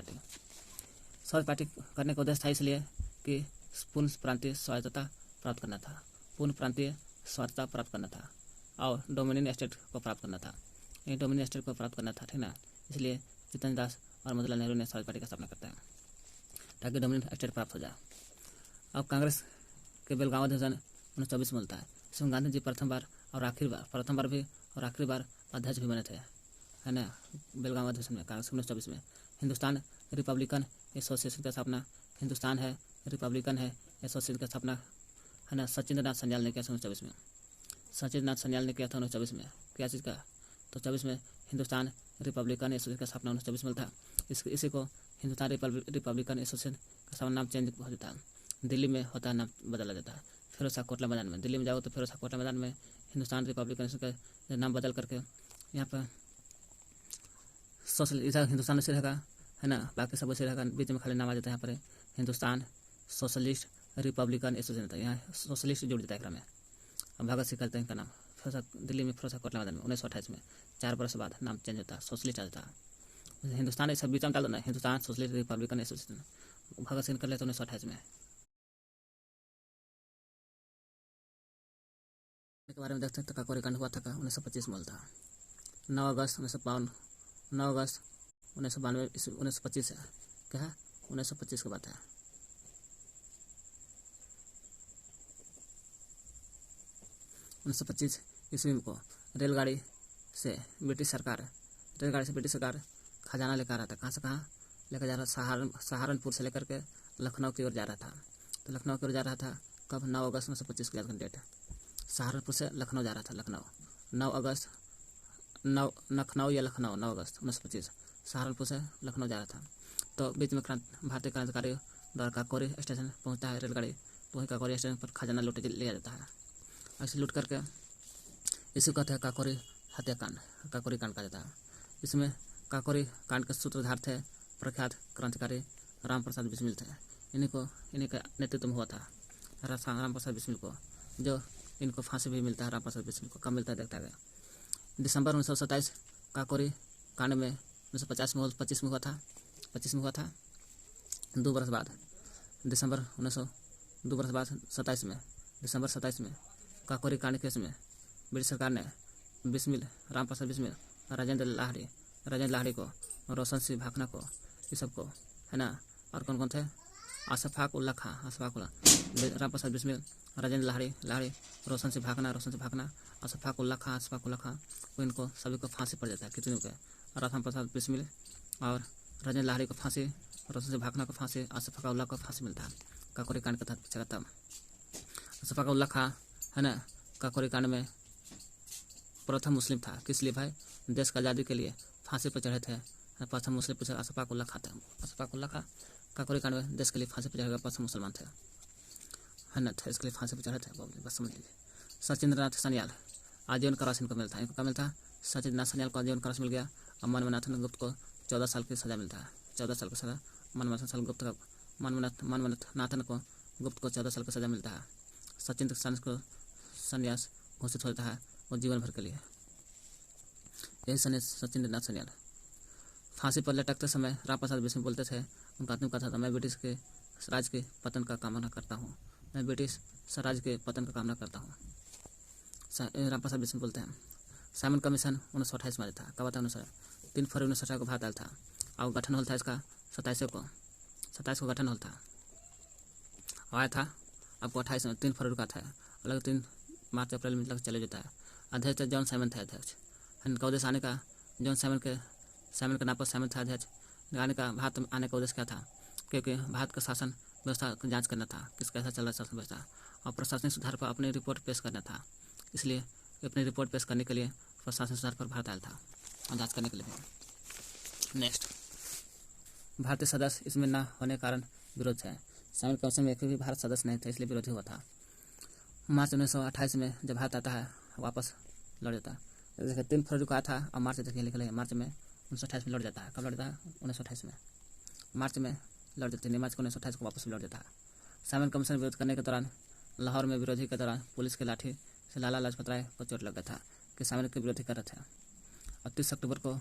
पार्टी करने का उद्देश्य था इसलिए कि पूर्ण प्रांतीय स्वायत्तता प्राप्त करना था और डोमिनियन स्टेट को प्राप्त करना था। ये डोमिनियन स्टेट को प्राप्त करना था, ठीक ना। इसलिए चित्तरंजन दास और मोतीलाल नेहरू ने स्वराज पार्टी का स्थापना करते हैं ताकि डोमिनियन स्टेट प्राप्त हो जाए। अब कांग्रेस के बेलगांव अधिवेशन 1924 में मिलता है। इसमें गांधी जी प्रथम बार और आखिरी बार अध्यक्ष भी बने थे, है ना। बेलगांव अधिवेशन में कांग्रेस 1924 में हिंदुस्तान रिपब्लिकन एसोसिएशन की स्थापना है ना सचिंद्र नाथ सन्याल ने किया था 1924 में। क्या चीज़ का? तो 24 में हिंदुस्तान रिपब्लिकन एसोसिएशन का स्थापना 1924 में था। इसी को हिंदुस्तान रिपब्लिकन एसोसिएशन का सामने नाम चेंज हो जाता है। दिल्ली में होता है, नाम बदला जाता है फिरोज शाह कोटला मैदान में। दिल्ली में जाओ तो फिरोज शाह कोटला मैदान में हिंदुस्तान रिपब्लिकन एसोसिएशन का नाम बदल करके यहाँ पर सोशल इधर हिंदुस्तान से रहेगा, है ना, बाकी सब वैसे रहेगा। बीच में खाली नाम आ जाता है यहाँ पर हिंदुस्तान सोशलिस्ट रिपब्लिकन एसोसिएशन था। यहाँ सोशलिस्ट जुड़ जाता है एक में। अब भगत सिंह करते हैं इनका नाम दिल्ली में फिरोज शाह कोटला मैदान में 1928 में 4 वर्ष बाद नाम चेंज होता है, सोशलिस्ट आ जाता है। हिंदुस्तान ऐसा बीच में डाल देना, Hindustan socialist Republican association Bhagat Singh कर लेते 1928 में। के बारे में देखते हैं तो काकोरी कांड हुआ था 1925 में था 9 अगस्त 1992 1925 है क्या है 1925 की बात है। 1925 ईस्वी को रेलगाड़ी से ब्रिटिश सरकार खजाना लेकर आ रहा था। कहाँ से कहाँ लेकर जा रहा था? सहारनपुर से लेकर के लखनऊ की ओर जा रहा था। तो लखनऊ की ओर जा रहा था कब? 9 अगस्त 1925 की याद डेट है। सहारनपुर से लखनऊ जा रहा था। लखनऊ 9 अगस्त 1925 सहारनपुर से लखनऊ जा रहा था। तो बीच में भारतीय क्रांतिकारी द्वारा काकोरी स्टेशन पहुंचता है रेलगाड़ी। तो वही काकोरी स्टेशन पर खजाना लूट लिया जाता है। ऐसे लूट करके इसी कहते हैं काकोरी हत्याकांड, काकोरी कांड कहा जाता है। इसमें काकोरी कांड के सूत्रधार थे प्रख्यात क्रांतिकारी राम प्रसाद बिस्मिल थे। इन्हीं का नेतृत्व में हुआ था राम प्रसाद बिस्मिल को, जो इनको फांसी भी मिलता है। राम प्रसाद बिस्मिल को कब मिलता है देखता गया। दिसंबर 1927 काकोरी कांड में 1925 में हुआ था 2 वर्ष बाद। दिसंबर 2 वर्ष बाद 27 में दिसंबर 27 में काकोरी कांड केस में ब्रिटिश सरकार ने राम प्रसाद बिस्मिल, राजेंद्र लाहिड़ी को, रोशन सिंह भाखना को, ये सबको, है ना, और कौन कौन थे? अशफाक उल्ला खां, राम प्रसाद बिस्मिल, राजेंद्र लाहिड़ी, रोशन सिंह भाखना, अशफाक उल्ला खां को, इनको सभी को फांसी पड़ जाता है। कितने को? राम प्रसाद बिस्मिल और राजेंद्र लाहिड़ी को फांसी, रोशन सिंह भाखना को फांसी, अशफाक उल्ला को फांसी मिलता है काकोरी कांड के तहत। अशफाक उल्ला खां, है ना, काकोरी कांड में प्रथम मुस्लिम था। किस लिए भाई? देश की आज़ादी के लिए फांसी पर चढ़े थे। प्रथम मुस्लिम पूछे अशफाक उल्ला खां थे। अशफाक उल्ला खां काकोरी कांड में देश के लिए फांसी पर चढ़े प्रथम मुसलमान थे, है ना, थे इसके लिए फांसी पर चढ़े थे। बस समझ लीजिए। सचिंद्र नाथ सन्याल आजीवन कारावास इनको मिलता है। इनको क्या मिलता है? सचिंद्र नाथ सन्याल को आजीवन कारावास मिल गया। और मनमनाथन गुप्त को 14 साल की सजा मिलता है। 14 साल की सजा मनमनाथन को गुप्त को 14 साल का सजा मिलता है। सचिन सन को संन्यास घोषित होता है और जीवन भर के लिए। यही सचिंद्रनाथ सन्याल। फांसी पर लटकते समय राम प्रसाद बिस्मिल बोलते थे, उनका आत्मकथा था, मैं ब्रिटिश के स्वराज के पतन का कामना करता हूँ। मैं ब्रिटिश स्वराज के पतन का कामना करता हूँ। राम प्रसाद बिस्मिल बोलते हैं। साइमन कमीशन 1928 में था। कब था? 3 फरवरी 1928 को भारत आया था और गठन होल था इसका 27 को गठन होल था। आया था आपको 28 में 3 फरवरी का था। अलग 3 मार्च अप्रैल में लग चले जाता है। अध्यक्ष जॉन साइमन थे अध्यक्ष। इनका उद्देश्य आने का जॉन साइमन के नाम पर साइमन था अध्यक्ष। आने का भारत में आने का उद्देश्य क्या था? क्योंकि भारत का शासन व्यवस्था की जांच करना था, किस कैसा चल रहा है शासन व्यवस्था, और प्रशासनिक सुधार पर अपनी रिपोर्ट पेश करना था। इसलिए अपनी रिपोर्ट पेश करने के लिए प्रशासनिक सुधार पर भारत आया था और जाँच करने के लिए। नेक्स्ट, भारतीय सदस्य इसमें न होने के कारण विरोध है। साइमन कमीशन में एक भी भारत सदस्य नहीं था, इसलिए विरोध हुआ था। मार्च 1928 में जब भारत आता है वापस लौट जाता है। जैसे 3 फरवरी को आया था और मार्च मार्च में 1928 में लौट जाता है। कब लौट जाता है? 1928 में मार्च में लौट जाते हैं। मार्च को 1928 को वापस लौट जाता है। साइमन कमीशन विरोध करने के दौरान लाहौर में विरोधी के दौरान पुलिस की लाठी से लाला लाजपत राय को चोट लग गया था कि साइमन के विरोधी कर रहे थे और 30 अक्टूबर को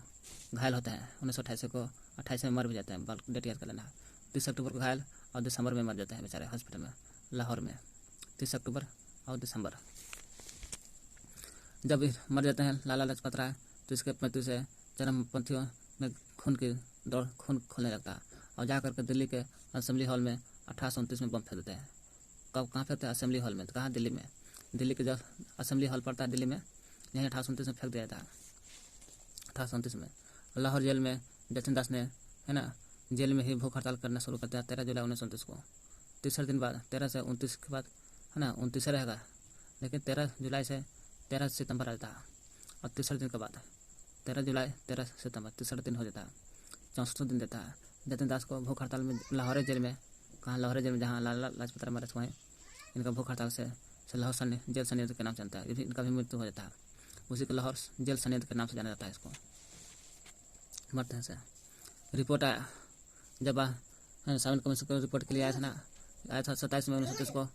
घायल होते हैं। 1928 को 28 में मर भी जाते हैं। डेट याद कर लेना। 30 अक्टूबर को घायल और दिसंबर में मर जाते हैं बेचारे हॉस्पिटल में लाहौर में। 30 अक्टूबर और दिसंबर जब मर जाते हैं लाला लाजपत राय, तो इसके मृत्यु से चरमपंथियों में खून खोलने लगता है और जाकर के दिल्ली के असेंबली हॉल में 1829 में बम फेंक देते हैं। कब कहाँ फेंकते हैं? असेंबली हॉल में। तो कहाँ? दिल्ली में। दिल्ली के जब असेंबली हॉल पड़ता है दिल्ली में, यहीं 1829 में फेंक दिया था। 1829 में लाहौर जेल में जतिन दास ने जेल में ही भूख हड़ताल करना शुरू कर दिया 13 जुलाई 1929 को। तीसरे दिन बाद 13 से 29 के बाद 29 रहेगा, लेकिन 13 जुलाई से 13 सितंबर आता है और तीसरे दिन के बाद 13 जुलाई 13 सितंबर तीसरा दिन हो जाता है। 64 दिन देता है। जतिन दास को भूख हड़ताल में लाहौर जेल में, लाहौर जेल में जहाँ लाला लाजपत राय मरे वहीं इनका भूख हड़ताल से लाहौर जेल संयंत्र के नाम चलता है। इनका भी मृत्यु हो जाता है। उसी को लाहौर जेल संयंत्र के नाम से जाना जाता है। इसको मरते हैं से रिपोर्ट आया जब साइमन कमीशन को रिपोर्ट के लिए आया था 27 मई 1929 को।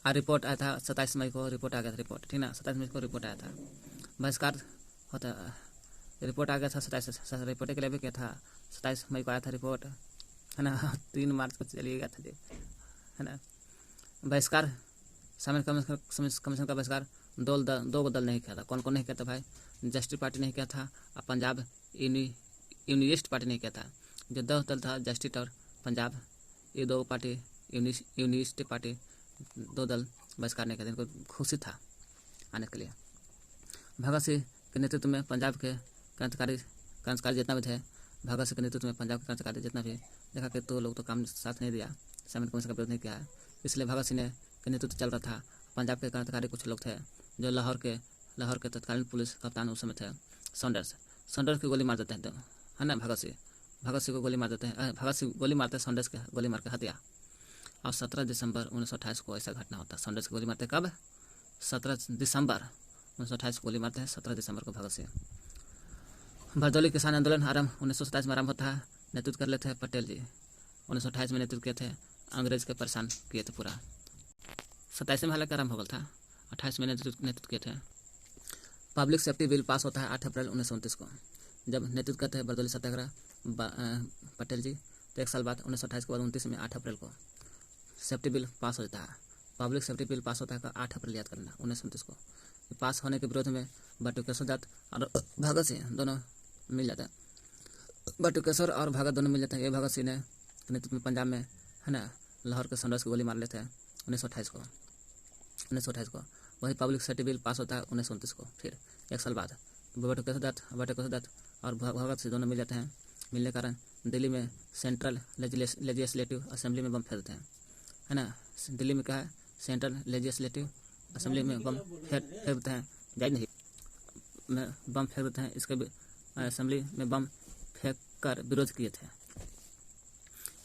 रिपोर्ट आया था 27 मई को रिपोर्ट आ गया था। रिपोर्ट ठीक ना, 27 मई को रिपोर्ट आया था। बहिष्कार होता रिपोर्ट आ गया था 27 रिपोर्ट के लिए भी क्या था 27 मई को आया था रिपोर्ट 3 मार्च को चलिए गया था बहिष्कार साइमन कमीशन का बहिष्कार 2 दल नहीं किया था। कौन कौन नहीं किया था भाई? जस्टिस पार्टी नहीं किया था और पंजाब यूनिस्ट पार्टी नहीं किया था। जो 2 दल था जस्टिस और पंजाब, ये 2 पार्टी यूनिस्ट पार्टी 2 दल बहिष्कार नहीं किया था। इनको खुशी था आने के लिए। भगत सिंह के नेतृत्व में पंजाब के क्रांतिकारी जितना भी थे, भगत सिंह के नेतृत्व में पंजाब के क्रांतिकारी जितना भी देखा कि तो लोग तो काम साथ नहीं दिया, साइमन कमीशन का विरोध नहीं किया है, इसलिए भगत सिंह के नेतृत्व चल रहा था। पंजाब के क्रांतिकारी कुछ लोग थे जो लाहौर के तत्कालीन पुलिस कप्तान उस समय थे सॉन्डर्स की गोली मार देते हैं भगत सिंह को गोली मार देते हैं। भगत सिंह गोली मारते हैं, सॉन्डर्स के गोली मार के हत्या। और 17 दिसंबर 1928 को ऐसा घटना होता है। सॉन्डर्स की गोली मारते कब? 17 दिसंबर 1928 को गोली मारते हैं। 17 दिसंबर को भगत सिंह। बरदौली किसान आंदोलन आरंभ 1927 में आरंभ होता है। नेतृत्व कर लेते हैं पटेल जी। 1928 में नेतृत्व किए थे, अंग्रेज के परेशान किए थे पूरा। 27 में हालांकि आरंभ हो गया था, 28 में नेतृत्व किए थे। पब्लिक सेफ्टी बिल पास होता है 8 अप्रैल 1929 को। जब नेतृत्व करते हैं बरदौली सत्याग्रह पटेल जी, तो 1 साल बाद 1928 के बाद 29 में 8 अप्रैल को सेफ्टी बिल पास हो जाता है। पब्लिक सेफ्टी बिल पास होता है 8 अप्रैल याद करना 1929 को। पास होने के विरोध में बटुकेश्वर दत्त और भगत सिंह दोनों मिल जाते हैं। बटुकेश्वर और भगत दोनों मिल जाते हैं। ये भगत सिंह ने नेतृत्व में पंजाब में लाहौर के सॉन्डर्स की गोली मार लेते हैं 1928 को। वही पब्लिक सेफ्टी बिल पास होता है 1929 को। फिर 1 साल बाद बटुकेश्वर दत्त और भगत सिंह दोनों मिल जाते हैं। मिलने के कारण दिल्ली में सेंट्रल लेजिस्लेटिव असेंबली में बम फेंक देते हैं दिल्ली में क्या है? सेंट्रल लेजिस्लेटिव असेंबली में बम फेंक देते हैं। जायज नहीं में बम फेंक देते हैं। इसके असेंबली में बम फेंक कर विरोध किए थे।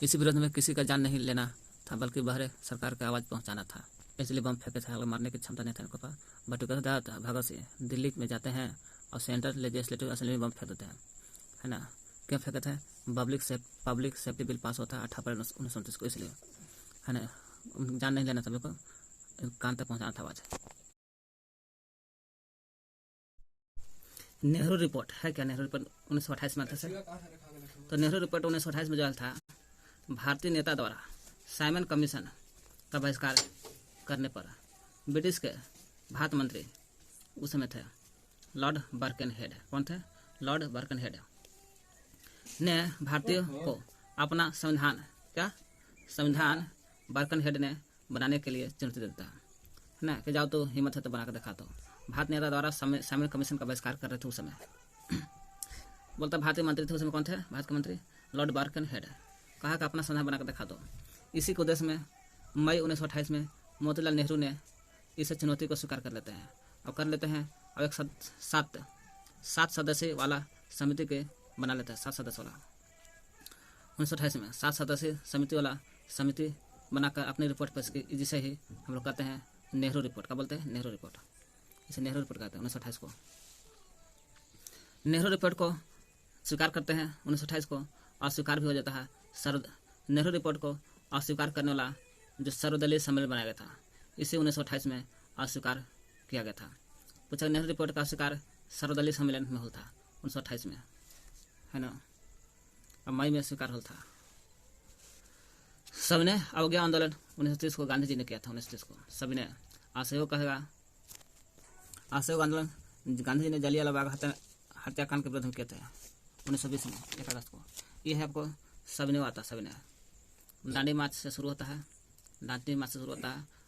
इसी विरोध में किसी का जान नहीं लेना था, बल्कि बाहर सरकार की आवाज़ पहुंचाना था, इसलिए बम फेंके थे। मारने की क्षमता नहीं था इनके पास। बटुकेश्वर दत्त भगत सिंह दिल्ली में जाते हैं और सेंट्रल लेजिस्लेटिव असेंबली में बम फेंक देते हैं क्या कहता है, पब्लिक सेफ्टी बिल पास होता है 18 अप्रैल 1929 को, इसलिए है ना, जान नहीं लेना सभी को, कान तक पहुँचाना था आवाज़। नेहरू रिपोर्ट है क्या, नेहरू रिपोर्ट 1928 में आता है। तो नेहरू रिपोर्ट 1928 में जो था, भारतीय नेता द्वारा साइमन कमीशन का बहिष्कार करने पर ब्रिटिश के भारत मंत्री उस समय थे लॉर्ड बर्कनहेड। कौन थे? लॉर्ड बर्कनहेड ने भारतीयों को अपना संविधान बर्कनहेड ने बनाने के लिए चुनौती देता है ना, कि जाओ तो हिम्मत है तो बना कर दिखा दो। भारत नेता द्वारा साइमन कमीशन का बहिष्कार कर रहे थे उस समय। बोलता भारतीय मंत्री थे उस समय, कौन थे? भारत के मंत्री लॉर्ड बर्कनहेड। कहा कि अपना संविधान बनाकर दिखा दो। इसी के उद्देश्य में मई 1928 में मोतीलाल नेहरू ने इस चुनौती को स्वीकार कर लेते हैं और कर लेते हैं, और एक 7 सदस्य वाला समिति के बना लेते हैं। 7 सदस्य वाला 1928 में 7 सदस्यीय समिति बनाकर अपनी रिपोर्ट पेश की, जिसे ही हम लोग कहते हैं नेहरू रिपोर्ट। क्या बोलते हैं? नेहरू रिपोर्ट। इसे नेहरू रिपोर्ट कहते हैं 1928 को। नेहरू रिपोर्ट को स्वीकार करते हैं 1928 को, अस्वीकार भी हो जाता है। नेहरू रिपोर्ट को अस्वीकार करने वाला जो सर्वदलीय सम्मेलन बनाया गया था, इसे 1928 में अस्वीकार किया गया था। पूछा नेहरू रिपोर्ट का अस्वीकार सर्वदलीय सम्मेलन में हुआ था 1928 में, है ना, अब मई में स्वीकार हुआ था। सबने अवज्ञा आंदोलन 1930 को गांधी जी ने किया था। 1930 को सबने असहयोग आंदोलन गांधी जी ने जलियांवाला बाग हत्याकांड के विरोध में किए थे 1920 में 1 अगस्त को। ये है आपको सबने आता। सबने दांडी मार्च से शुरू होता है।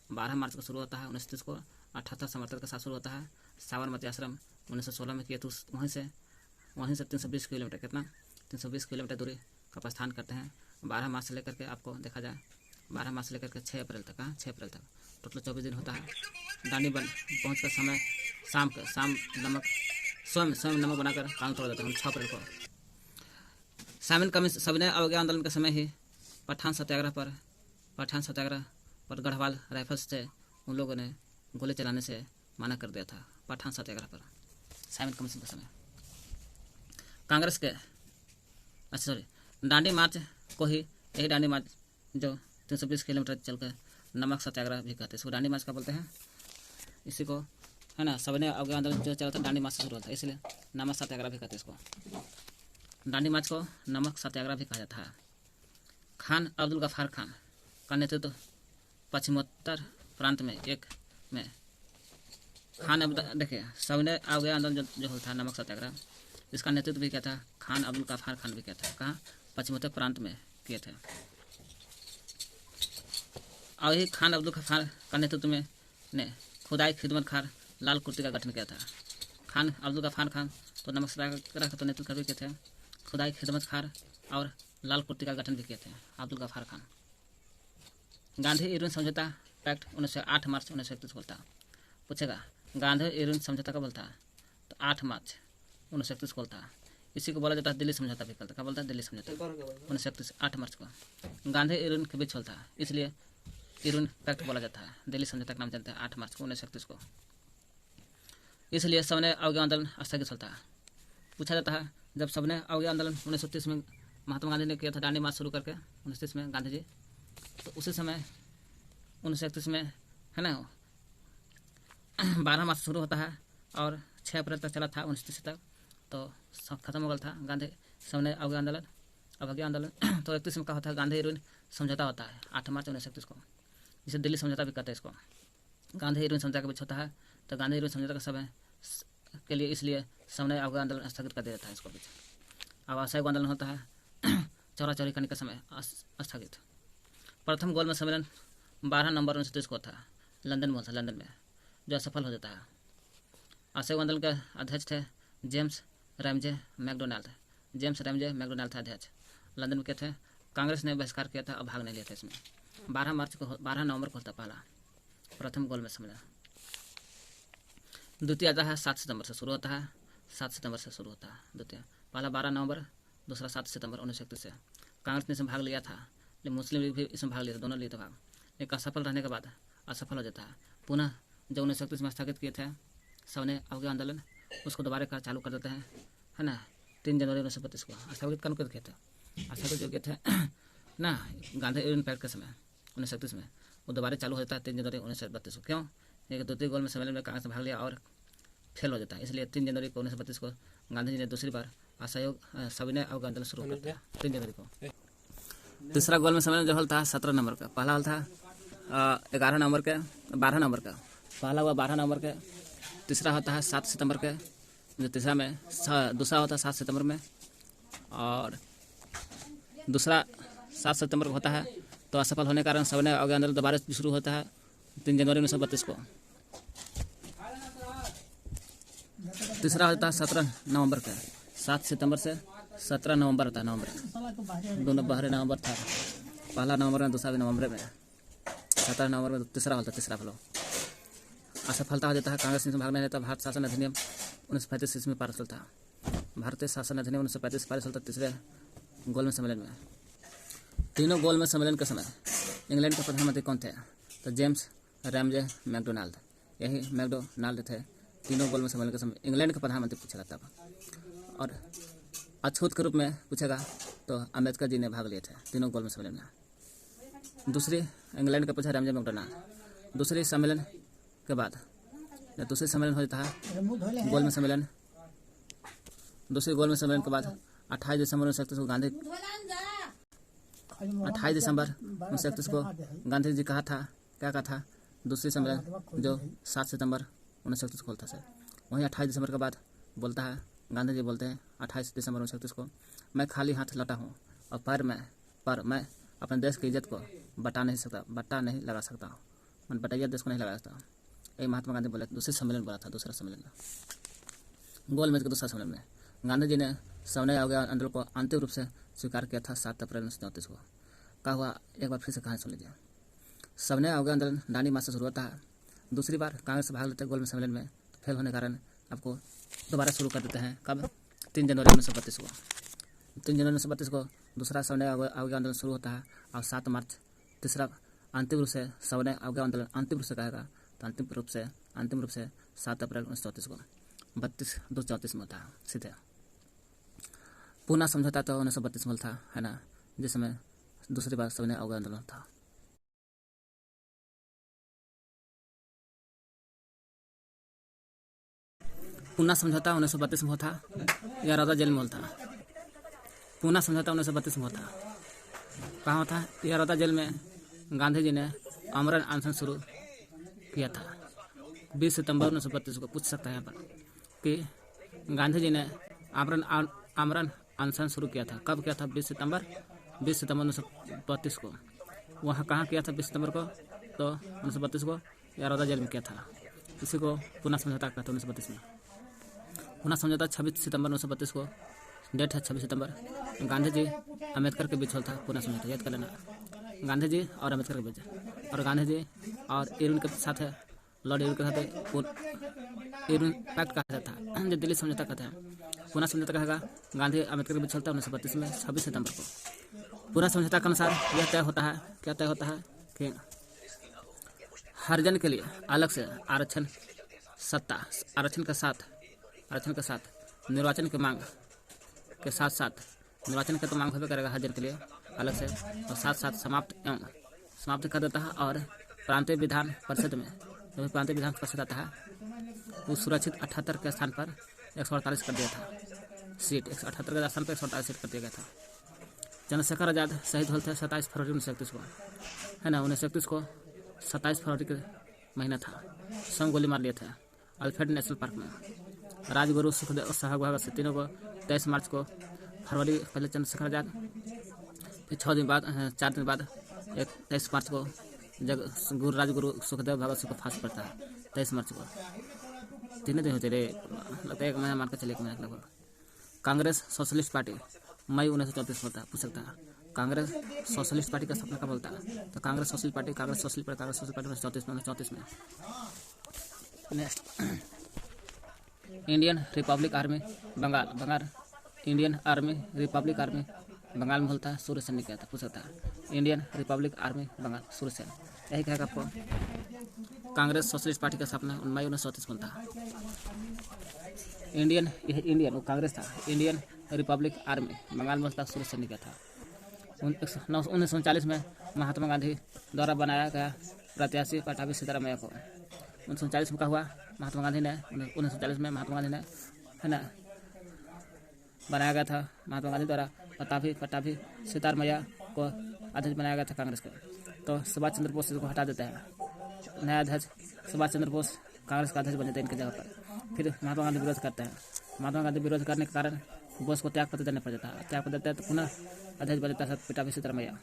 12 मार्च को शुरू होता है 1930 को। 78 समर्थक के साथ शुरू होता है। साबरमती आश्रम 1916 में किए थे। वहीं से 320 किलोमीटर, कितना 320 किलोमीटर दूरी का प्रस्थान करते हैं। 12 मार्च से लेकर के आपको देखा जाए 12 मार्च से लेकर के 6 अप्रैल तक, 6 अप्रैल तक टोटल 24 दिन होता है। दांडी पहुँच कर समय शाम स्वयं नमक बनाकर कानून तोड़ देते हैं 6 अप्रैल को। साइमन कमीशन सबने अवज्ञा आंदोलन के समय ही पठान सत्याग्रह पर गढ़वाल राइफल्स से उन लोगों ने गोली चलाने से मना कर दिया था। पठान सत्याग्रह पर साइमन कमीशन के समय कांग्रेस के दांडी मार्च को ही, यही दांडी मार्च जो 320 किलोमीटर चलकर नमक सत्याग्रह भी कहते हैं इसको। दांडी मार्च का बोलते हैं इसी को, है ना। सबने अवज्ञा आंदोलन जो चला था दांडी मार्च से शुरू होता है, इसलिए नमक सत्याग्रह भी कहते हैं इसको। दांडी मार्च को नमक सत्याग्रह भी कहा जाता है। खान अब्दुल गफ्फार खान का नेतृत्व पश्चिमोत्तर प्रांत में देखिए सबने अवज्ञा आंदोलन जो होता है नमक सत्याग्रह, इसका नेतृत्व भी किया था खान अब्दुल गफ्फार खान भी किया था। कहाँ? पश्चिमोत्तर प्रांत में किए थे। और ही खान अब्दुल गफ्फार का नेतृत्व में ने खुदाई खिदमत खार लाल कुर्ती का गठन किया था। खान अब्दुल गफ्फार खान तो नमक सत्याग्रह का तो नेतृत्व भी किए थे। खुदाई खिदमत खार और लाल कुर्ती का गठन भी किए थे अब्दुल गफ्फार खान। गांधी इरविन समझौता पैक्ट 8 मार्च 1931 बोलता। पूछेगा गांधी इरविन समझौता कब बोलता? तो 8 मार्च 1931 बोलता। इसी को बोला जाता है दिल्ली समझौता भी कहता। क्या बोलता है? दिल्ली समझौता 1931 8 मार्च को गांधी इरविन के बीच होता है, इसलिए इरविन पैक्ट बोला जाता है। दिल्ली समझौता का नाम जानते हैं 8 मार्च को 1931 को। इसलिए सबने अवज्ञा आंदोलन स्थगित होता है। पूछा जाता है जब सबने अवज्ञा आंदोलन 1930 में महात्मा गांधी ने किया था, दांडी मार्च शुरू करके 1930 में गांधी जी, तो उसी समय 1931 में, है ना, 12 मार्च शुरू होता है और 6 अप्रैल तक चला था 1930 तक, तो सब खत्म हो गया था गांधी सबने अवज्ञा आंदोलन। तो 31 में क्या होता है? गांधी इरविन समझौता होता है 8 मार्च 1931 को, जिसे दिल्ली समझौता भी कहते हैं इसको। गांधी इरविन समझौता के बीच होता है, तो गांधी इरविन समझौता का समय के लिए इसलिए सबने अवज्ञा आंदोलन स्थगित कर दिया था इसको बीच। अब असहयोग आंदोलन होता है चौरा-चौरी करने के समय स्थगित। प्रथम गोलमेज सम्मेलन 12 नवंबर 1930 को था, लंदन में होता है, लंदन में, जो असफल हो जाता है। असहयोग आंदोलन के अध्यक्ष थे जेम्स रैमजे मैकडोनाल्ड थे अध्यक्ष। लंदन में के थे। कांग्रेस ने बहिष्कार किया था और भाग नहीं लिया था इसमें। 12 नवंबर को होता पहला प्रथम गोलमेज सम्मेलन। द्वितीय आता है 7 सितंबर से शुरू होता है। 7 सितंबर से शुरू होता है द्वितीय। पहला 12 नवंबर, दूसरा 7 सितंबर 1931 से। कांग्रेस ने इसमें भाग लिया था, लेकिन मुस्लिम लीग भी इसमें भाग लिया था, दोनों लिए थे भाग। एक असफल रहने के बाद असफल हो जाता है। पुनः जब 1931 में स्थगित किए थे सबने अवज्ञा आंदोलन, उसको दोबारा चालू कर देते हैं, है ना। 3 जनवरी 1932 को स्थगित कौन किए थे? स्थगित जो किए थे ना गांधी यूनियन पैक्ट के समय 1931 में, वो दोबारा चालू होता है 3 जनवरी 1932 को। क्यों? क्योंकि द्वितीय गोलमेज सम्मेलन में कांग्रेस ने भाग लिया और फेल हो जाता है, इसलिए 3 जनवरी को 1932 को गांधी जी ने दूसरी बार असहयोग सविनय अवज्ञा आंदोलन शुरू कर दिया 3 जनवरी को। तीसरा गोलमेज सम्मेलन जो हल था 17 नंबर का, पहला हल था 11 नवंबर के, 12 नवंबर का, पहला हुआ 12 नवंबर के, तीसरा होता है 7 सितंबर के, जो तीसरा में दूसरा होता है 7 सितंबर में, और दूसरा 7 सितंबर को होता है। तो असफल होने के कारण सविनय अवज्ञा आंदोलन दोबारा शुरू होता है 3 जनवरी 1932 को। तीसरा होता है 17 नवंबर का, 7 सितंबर से 17 नवंबर होता है, नवंबर दोनों बाहरी नवंबर था, पहला नवंबर में दूसरा भी नवंबर में, 17 नवंबर में तीसरा होता है, तीसरा फलो असफलता हो जाता है। कांग्रेस ने भाग नहीं लेता। भारत शासन अधिनियम 1935 ईस्वी में पारित होता है। भारतीय शासन अधिनियम 1935 पारित होता है तीसरे गोलमेज सम्मेलन में। तीनों गोलमेज सम्मेलन के समय इंग्लैंड के प्रधानमंत्री कौन थे? तो जेम्स रैमजे मैकडोनाल्ड, यही मैकडोनाल्ड थे। तीनों गोलमेज सम्मेलन के समय इंग्लैंड के प्रधानमंत्री पूछेगा तब, और अछूत के रूप में पूछेगा तो अम्बेडकर जी ने भाग लिए थे तीनों गोलमेज सम्मेलन में। दूसरी इंग्लैंड का पूछा रैमजे मैकडोनाल्ड। दूसरे सम्मेलन के बाद दूसरे सम्मेलन हो जाता है गोलमेज सम्मेलन। दूसरे गोलमेज सम्मेलन के बाद 28 दिसंबर 1931 को 28 दिसंबर 1931 को गांधी जी कहा था, क्या कहा था? दूसरी सम्मेलन जो 7 सितंबर 1931 को होता है, वहीं 28 दिसंबर के बाद बोलता है, गांधी जी बोलते हैं 28 दिसंबर 1931 को, मैं खाली हाथ लौटा हूँ और पर मैं अपने देश की इज्जत को बटा नहीं लगा सकता हूँ, मैं बटाइया देश को नहीं लगा सकता। ये महात्मा गांधी बोले दूसरे सम्मेलन बोला था। दूसरा सम्मेलन में गोलमेज के दूसरा सम्मेलन में गांधी जी ने सविनय अवज्ञा आंदोलन को अंतिम रूप से स्वीकार किया था 7 अप्रैल 1934 को। क्या हुआ? एक बार फिर से कहानी सुन लीजिए। सविनय अवज्ञा आंदोलन दांडी मार्च से शुरू होता है। दूसरी बार कांग्रेस भाग लेते हैं गोलमेज सम्मेलन में, फेल होने के कारण आपको दोबारा शुरू कर देते हैं। कब? 3 जनवरी 1932 को। 3 जनवरी 1932 को दूसरा सविनय अवज्ञा आंदोलन शुरू होता है और 7 मार्च तीसरा अंतिम रूप से सविनय अवज्ञा आंदोलन अंतिम रूप से कहेगा तो अंतिम रूप से 7 अप्रैल 1934 को 32-34 में होता है सीधे। पूना समझौता तो 1932 में था, है ना, जिसमें दूसरी बार सविनय अवज्ञा आंदोलन था। पूना समझौता 1932 में होता या रौदा जेल में होता? पूना समझौता 1932 में होता। कहाँ होता है? या रौदा जेल में गांधी जी ने आमरण अनशन शुरू किया था 20 सितंबर 1932 को। पूछ सकता है यहाँ पर कि गांधी जी ने आमरण अनशन शुरू किया था। कब किया था? 20 सितंबर 1932 को। वहाँ कहाँ किया था 20 सितंबर को? तो 1932 को या रौदा जेल में किया था। इसी को पूना समझौता कहते हैं 1932 में। पूना समझौता 26 सितंबर 1932 को डेट है 26 सितंबर। गांधी जी अम्बेडकर के बीच था पूना समझौता, याद कर लेना। गांधी जी और अम्बेडकर के बीच, और गांधी जी और इरविन के साथ है, लॉर्ड इरविन के साथ इरविन पैक्ट कहा जाता है, जो दिल्ली समझौता कहते हैं। पूना समझौता कहेगा गांधी अम्बेडकर के बीच चलता है 1932 में 26 सितंबर को। पूरा समझौता के अनुसार यह तय होता है, क्या तय होता है कि हरिजन के लिए अलग से आरक्षण के साथ निर्वाचन की मांग के साथ निर्वाचन का तो मांग होकर करेगा हरिजन के लिए अलग से, और साथ समाप्त कर देता है। और प्रांतीय विधान परिषद में जब प्रांतीय विधान परिषद आता है वो सुरक्षित 78 के स्थान पर 148 कर दिया था सीट, 178 के स्थान पर 148 सीट कर दिया गया था। चंद्रशेखर आजाद शहीद हुए थे 27 फरवरी 1931 को, है ना। 1931 को 27 फरवरी के महीना था। स्वयं गोली मार लिए थे अल्फ्रेड नेशनल पार्क में। राजगुरु सुखदेव सहभाग से तीनों को 23 मार्च को फरवरी पहले चंद्रशेखर आजाद, फिर 4 दिन बाद 23 मार्च को राजगुरु सुखदेव भगत सिंह को फांसी पड़ता है 23 मार्च को। 3 दिन होते रहे, लगता है 1 महीना मान के चले, 1 महीना लगभग। कांग्रेस सोशलिस्ट पार्टी मई 1934 में होता है, पूछ सकता है। कांग्रेस सोशलिस्ट पार्टी का स्थापना कब होता है? तो कांग्रेस सोशलिस्ट पार्टी 1934 में। Next, Indian republic army Bengal Indian army republic army Bengal में होता है, सूर्य सेन ने किया था, पूछ सकता है। Indian republic army Bengal, Surya Sen, यही कहेगा आपको। कांग्रेस सोशलिस्ट पार्टी का स्थापना मई 1934 में होता है। इंडियन वो कांग्रेस था। इंडियन रिपब्लिक आर्मी बंगाल में उसका शुरू से किया था। 1939 में महात्मा गांधी द्वारा बनाया गया प्रत्याशी पट्टाभी सिद्धारमैया को 1939 में क्या हुआ, महात्मा गांधी ने 1939 में महात्मा गांधी ने है ना बनाया गया था, महात्मा गांधी द्वारा पट्टाभी सिद्धारमैया को अध्यक्ष बनाया गया था कांग्रेस का। तो सुभाष चंद्र बोस इसको हटा देते हैं, नया अध्यक्ष सुभाष चंद्र बोस कांग्रेस का अध्यक्ष बन जाते हैं इनके जगह पर। फिर महात्मा गांधी विरोध करते हैं, महात्मा गांधी विरोध करने के कारण बोस को त्यागपत्र देना पड़ जाता है, त्यागपत्र देते हैं तो पुनः अध्यक्ष बन जाता है पट्टाभी सिद्धारमैया।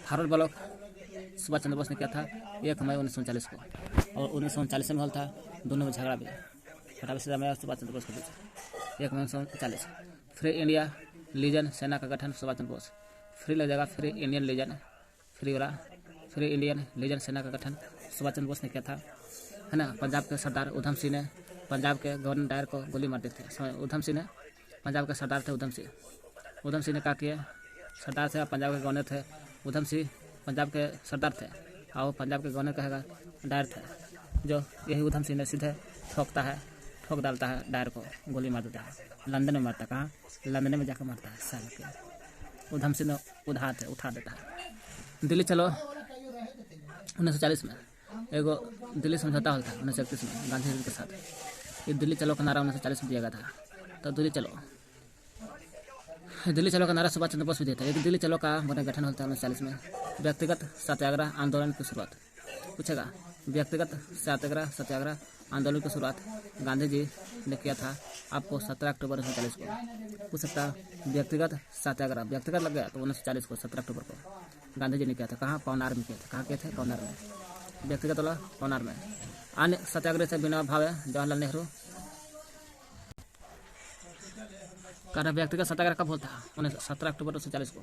फॉरवर्ड ब्लॉक सुभाष चंद्र बोस ने किया था 1 मई 1939 को, और 1939 में हल था, दोनों में झगड़ा भी पट्टाभी सिद्धारमैया और सुभाष चंद्र बोस के बीच 1 मई 1939। फ्री इंडिया लीजन सेना का गठन सुभाष चंद्र बोस, फ्री लग जाएगा free Indian legion, free Indian legion सेना का गठन सुभाष चंद्र बोस ने किया था, है ना। पंजाब के सरदार उधम सिंह ने पंजाब के गवर्नर डायर को गोली मार दी थी। उधम सिंह ने पंजाब के सरदार थे, उधम सिंह ने क्या किया, सरदार थे, पंजाब के गवर्नर थे। उधम सिंह पंजाब के सरदार थे और पंजाब के गवर्नर कहेगा डायर थे, जो यही उधम सिंह ने सीधे ठोक डालता है डायर को, गोली मार देता है। लंदन में मारता, कहाँ, लंदन में जाकर मारता है साल के। उधम सिंह ने उठा देता है। दिल्ली चलो 1940 में एगो दिल्ली समझौता होता है 1931 में गांधी जी के साथ। ये दिल्ली चलो का नारा 1940 में दिया गया था। तो दिल्ली चलो का नारा सुभाष चंद्र बोस भी देता है। दिल्ली चलो का गठन होता है 1940 में। व्यक्तिगत सत्याग्रह आंदोलन की शुरुआत पूछेगा, व्यक्तिगत सत्याग्रह आंदोलन की शुरुआत गांधी जी ने किया था आपको 17 अक्टूबर 1940 को पूछ सकता है। व्यक्तिगत सत्याग्रह व्यक्तिगत लग गया तो 1940 को 17 अक्टूबर को गांधी जी ने किया था। कहाँ, पवनार में किया था। कहाँ किए थे, पवनार में, व्यक्तिगत वाला पवनार में। अन्य सत्याग्रह से विनोबा भावे, जवाहरलाल नेहरू का व्यक्तिगत सत्याग्रह कब होता है 17 अक्टूबर 1940 को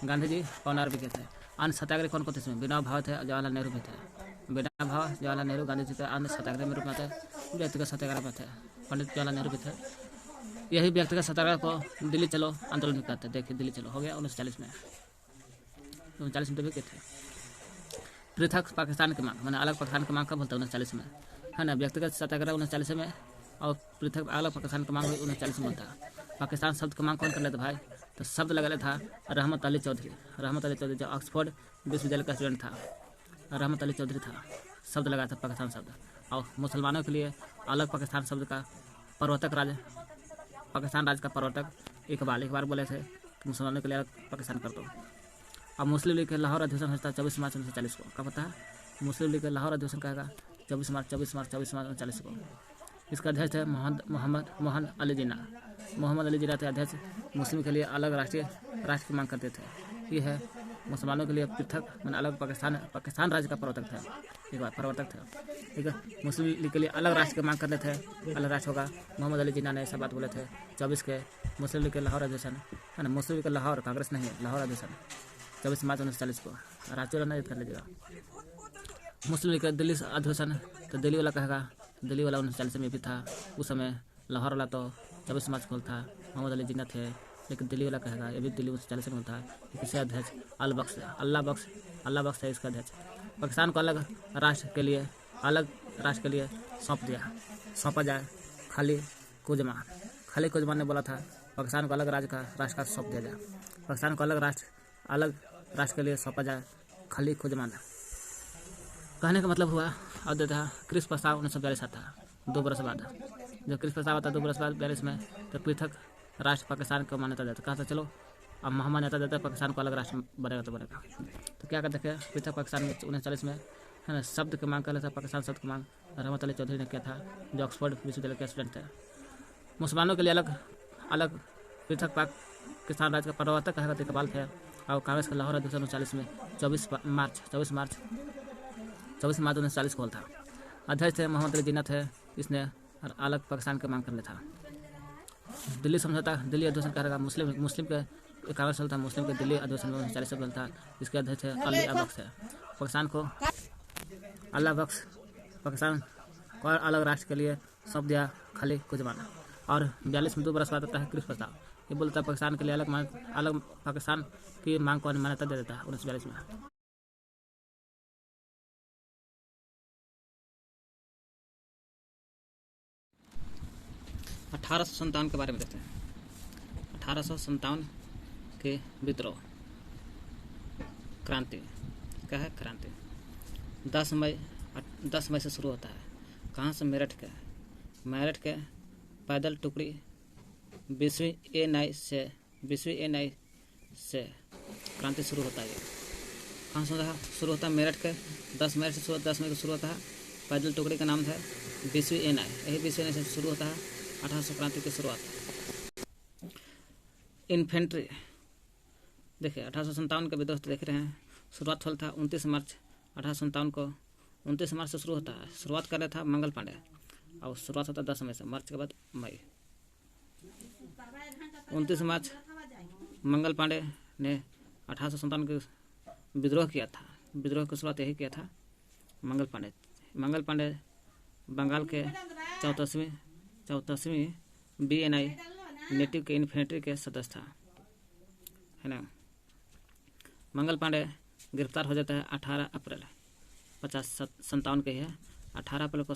गांधी जी पवनार भी किए थे। अन्य सत्याग्रह कौन थे इसमें, विनोबा भावे थे, जवाहरलाल नेहरू भी थे। विनोबा भावे, जवाहरलाल नेहरू गांधी जी के अन्य सत्याग्रह में रूप में थे, व्यक्तिगत सत्याग्रह में थे, पंडित जवाहरलाल नेहरू भी थे। यही व्यक्तिगत सत्याग्रह को दिल्ली चलो आंदोलन कहते हैं। देखिए दिल्ली चलो हो गया 1940 में, 1940 में तो भी किए थे। पृथक पाकिस्तान की मांग, मैंने अलग पाकिस्तान की मांग कब बोलता है 1940 में, है ना। व्यक्तिगत सत्याग्रह 1940 में और पृथक अलग पाकिस्तान की मांग 1940 में होता है। पाकिस्तान शब्द की मांग कौन कर लेता भाई, तो शब्द लगा था रहमत अली चौधरी जो ऑक्सफोर्ड विश्वविद्यालय का स्टूडेंट था, रहमत अली चौधरी था, शब्द लगाया था पाकिस्तान शब्द। और मुसलमानों के लिए अलग पाकिस्तान शब्द का प्रवर्तक राज, पाकिस्तान राज्य का प्रवर्तक इकबाल बोले थे कि मुसलमानों के लिए अलग पाकिस्तान कर दो। अब मुस्लिम लीग के लाहौर अधिवेशन होता है 24 मार्च 1940 को। कब होता है मुस्लिम लीग के लाहौर अधिवेशन कहेगा 24 मार्च 1940 को। इसका अध्यक्ष थे मोहम्मद अली जिन्ना थे अध्यक्ष। मुस्लिम के लिए अलग राष्ट्र की मांग करते थे। ये है मुसलमानों के लिए पृथक मैंने अलग पाकिस्तान राज्य का प्रवर्तक थे। ठीक है, मुस्लिम लीग के लिए अलग राष्ट्र की मांग करते थे, अलग राष्ट्र होगा। मोहम्मद अली जिन्ना ने ऐसा बात बोले थे 24 के मुस्लिम लीग के लाहौर अधिवेशन, है ना। मुस्लिम लीग के लाहौर, कांग्रेस नहीं, लाहौर अधिवेशन 24 मार्च 1940 को। राज्यों ने कर लीजिएगा। मुस्लिम लीग का दिल्ली अधिवेशन, तो दिल्ली वाला कहेगा, दिल्ली वाला 1940 में भी था। उस समय लाहौर वाला तो 24 मार्च को था, मोहम्मद अली जिन्ना थे। लेकिन दिल्ली वाला कहेगा ये भी दिल्ली 1940 में था। किसी अध्यक्ष अल्लाह बख्श है इसका अध्यक्ष। पाकिस्तान को अलग राष्ट्र के लिए सौंपा जाए। खाली कुजमान ने बोला था पाकिस्तान को अलग राष्ट्र का सौंप दिया जाए। पाकिस्तान को अलग राष्ट्र के लिए सौंपा जाए, खाली कुजमान। कहने का मतलब हुआ और देता क्रिस प्रस्ताव 1942 आता है 2 बरस बाद। जब क्रिस प्रस्ताव आता है 2 बरस बाद 42 में, तो पृथक राष्ट्र पाकिस्तान को मान्यता देता। कहा था चलो अब मान्यता देता है पाकिस्तान को अलग राष्ट्र बनेगा तो बनेगा। तो क्या करते थे पृथक पाकिस्तान में 1940 में, है ना। शब्द की मांग कर लेता पाकिस्तान शब्द की मांग रहमत अली चौधरी ने किया था, जो ऑक्सफोर्ड विश्वविद्यालय के स्टूडेंट थे। मुसलमानों के लिए अलग पृथक पाकिस्तान राज्य का प्रवर्तक कहेगा इकबाल थे। और कांग्रेस का लाहौर अधिवेशन 1940 में 24 मार्च 1940 को था। अध्यक्ष थे मोहम्मद अली जिन्ना थे। इसने अलग पाकिस्तान की मांग कर लिया था। दिल्ली समझौता, दिल्ली अधिवेशन कहेगा मुस्लिम के कांग्रेस था। मुस्लिम के दिल्ली अधिवेशन में 1940 में था। इसके अध्यक्ष थे अल्लाह बख्श है। पाकिस्तान को अलग राष्ट्र के लिए सौंप दिया, खाली कुजमान। और 42 में 2 बरस बाद आता है क्रिस प्रस्ताव। ये बोलता है पाकिस्तान के लिए अलग पाकिस्तान की मांग को मान्यता दे देता है 1942 में। 1857 के बारे में देखते हैं। 1857 के विद्रोह क्रांति क्या है? क्रांति 10 मई से शुरू होता है। कहाँ से? मेरठ के पैदल टुकड़ी 20वीं एनआई से क्रांति शुरू होता है। कहाँ से शुरू होता है? मेरठ के 10 मई को शुरू होता है। पैदल टुकड़ी का नाम है 20वीं एनआई। यही 20वीं एनआई से शुरू होता है 1800 क्रांति की शुरुआत। इन्फेंट्री देखिए 1857 का विद्रोह देख रहे हैं। शुरुआत हुआ था 29 मार्च 1857 को। 29 मार्च से शुरू होता है। शुरुआत कर रहा था मंगल पांडे और शुरुआत होता है 10 मई से। मार्च के बाद मई। 29 मार्च मंगल पांडे ने 1857 के विद्रोह किया था। विद्रोह की शुरुआत यही किया था मंगल पांडे बंगाल के 34वीं BNI नेटिव के इन्फेंट्री के सदस्य था, है ना। मंगल पांडे गिरफ्तार हो जाता है 18 अप्रैल 57 के ही है। 18 अप्रैल को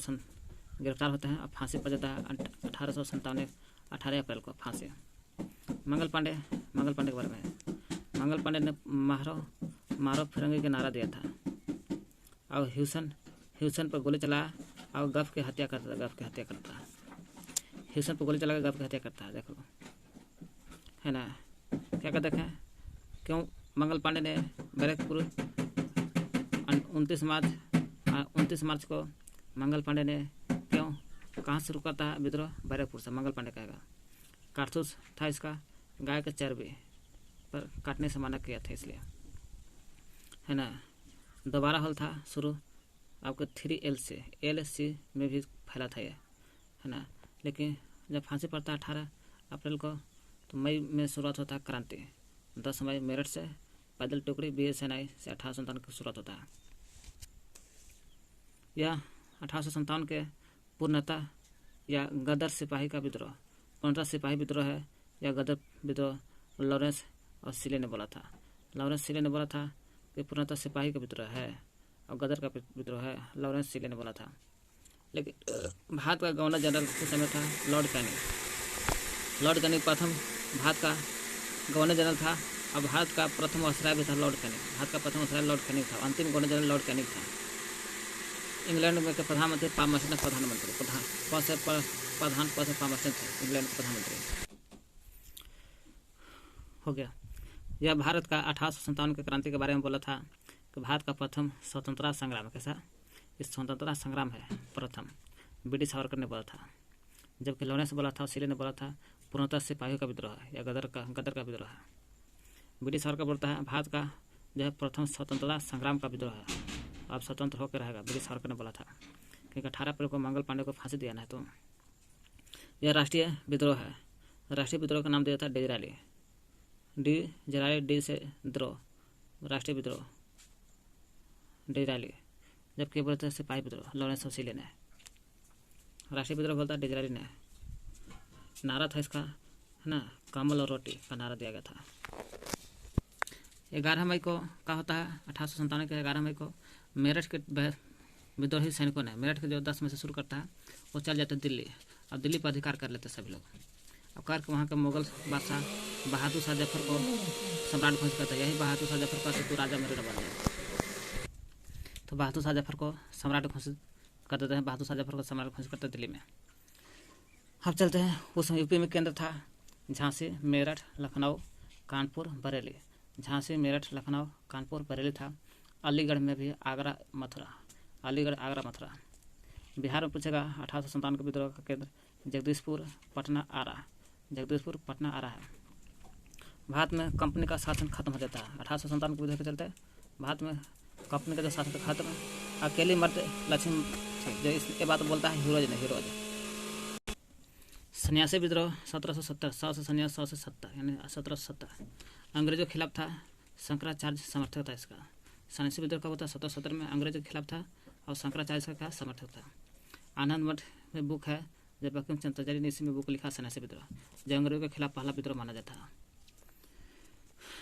गिरफ्तार होते हैं और फांसी पर जाता है 18 अप्रैल को फांसी। मंगल पांडे के बारे में मंगल पांडे ने मारो फिरंगी का नारा दिया था और ह्यूसन पर गोली चलाया और गफ की हत्या करता है। ह्यूसन पर गोली चलाकर गफ की हत्या करता है। देख लो, है ना। क्या कहते हैं? क्यों मंगल पांडे ने बैरकपुर 29 मार्च को मंगल पांडे ने क्यों कहाँ से शुरू करता है विद्रोह? बैरकपुर से। मंगल पांडे कहेगा कारतूस था इसका गाय के चर्बी पर काटने से मना किया था, इसलिए, है ना। दोबारा हल था शुरू आपके 3LC में भी फैला था ये, है ना। लेकिन जब फांसी पड़ता है 18 अप्रैल को तो मई में शुरुआत होता है क्रांति। 10 मई मेरठ से पैदल टुकड़ी BSNI से 1857 की शुरुआत होता है। यह 1857 के पूर्णतः या गदर सिपाही का विद्रोह, पूर्णतः सिपाही विद्रोह है या गदर विद्रोह लॉरेंस और सिले ने बोला था। लॉरेंस सिले ने बोला था कि पूर्णतः सिपाही का विद्रोह है और गदर का विद्रोह है, लॉरेंस सिले ने बोला था। लेकिन भारत का गवर्नर जनरल उस समय था लॉर्ड कैनिंग प्रथम भारत का गवर्नर जनरल था और भारत का प्रथम वायसराय भी था लॉर्ड कैनिंग था। अंतिम गवर्नर जनरल लॉर्ड कैनिंग था। इंग्लैंड में के प्रधानमंत्री पामर्स्टन पद से पामर्स्टन थे। इंग्लैंड के प्रधानमंत्री हो गया। यह भारत का 1857 के क्रांति के बारे में बोला था कि भारत का प्रथम स्वतंत्रता संग्राम कैसा? इस स्वतंत्रता संग्राम है प्रथम ब्रिटिश सावरकर ने बोला था, जबकि लॉरेंस बोला था और सिले ने बोला था पूर्णतः सिपाहियों का विद्रोह है या गदर का विद्रोह है। ब्रिटिश सावरकर बोलता है भारत का जो है प्रथम स्वतंत्रता संग्राम का विद्रोह है, अब स्वतंत्र होकर रहेगा। ब्रिटिश सावरकर ने बोला था क्योंकि 18 अप्रैल को मंगल पांडे को फांसी दिया है। तो यह राष्ट्रीय विद्रोह है। राष्ट्रीय विद्रोह का नाम दिया था डेजराली। डी से द्रोह, राष्ट्रीय विद्रोह डेजराली। जबकि बोलते हैं सिपाही विद्रोह लॉरेंस और सिले ने। राष्ट्रीय विद्रोह बोलता है डेजराली ने। नारा था इसका, है ना, कमल और रोटी का नारा दिया गया था। 11 मई को क्या होता है? 1857 के 11 मई को मेरठ के विद्रोही सैनिकों ने, मेरठ के जो 10 मई से शुरू करता है वो चल जाते दिल्ली और दिल्ली पर अधिकार कर लेते सभी लोग। अब करके वहाँ के मुगल बादशाह बहादुर शाह जफर को सम्राट घोषित करता है। यही बहादुर शाह जफर का तू राजा मेरे बन जाए, तो बहादुर शाह जफर को सम्राट घोषित कर देते हैं। बहादुर शाह जफर को सम्राट घोषित करते हैं दिल्ली में। अब चलते हैं उस यूपी में केंद्र था झांसी, मेरठ, लखनऊ, कानपुर, बरेली। झांसी, मेरठ, लखनऊ, कानपुर, बरेली था। अलीगढ़ में भी आगरा, मथुरा। बिहार में पूछेगा 1857 के विद्रोह का केंद्र जगदीशपुर, पटना, आरा है। भारत में कंपनी का शासन खत्म हो जाता है 1857 के विद्रोह के चलते। भारत में कंपनी का जो शासन खत्म, अकेली मर्द लक्ष्मी जो इसके बाद बोलता है हीरोज। सन्यासी विद्रोह 1770, 100 से सन्यास 100 से 70 यानी 1770। अंग्रेजों के खिलाफ था, शंकराचार्य समर्थक था इसका। सन्यासी विद्रोह कब होता? 1770 में अंग्रेजों के खिलाफ था और शंकराचार्य का समर्थक था। आनंद मठ में बुक है जब बंकिम चंद्र त्रिवेदी ने इसी में बुक लिखा सन्यासी विद्रोह, जो अंग्रेजों के खिलाफ पहला विद्रोह माना जाता है।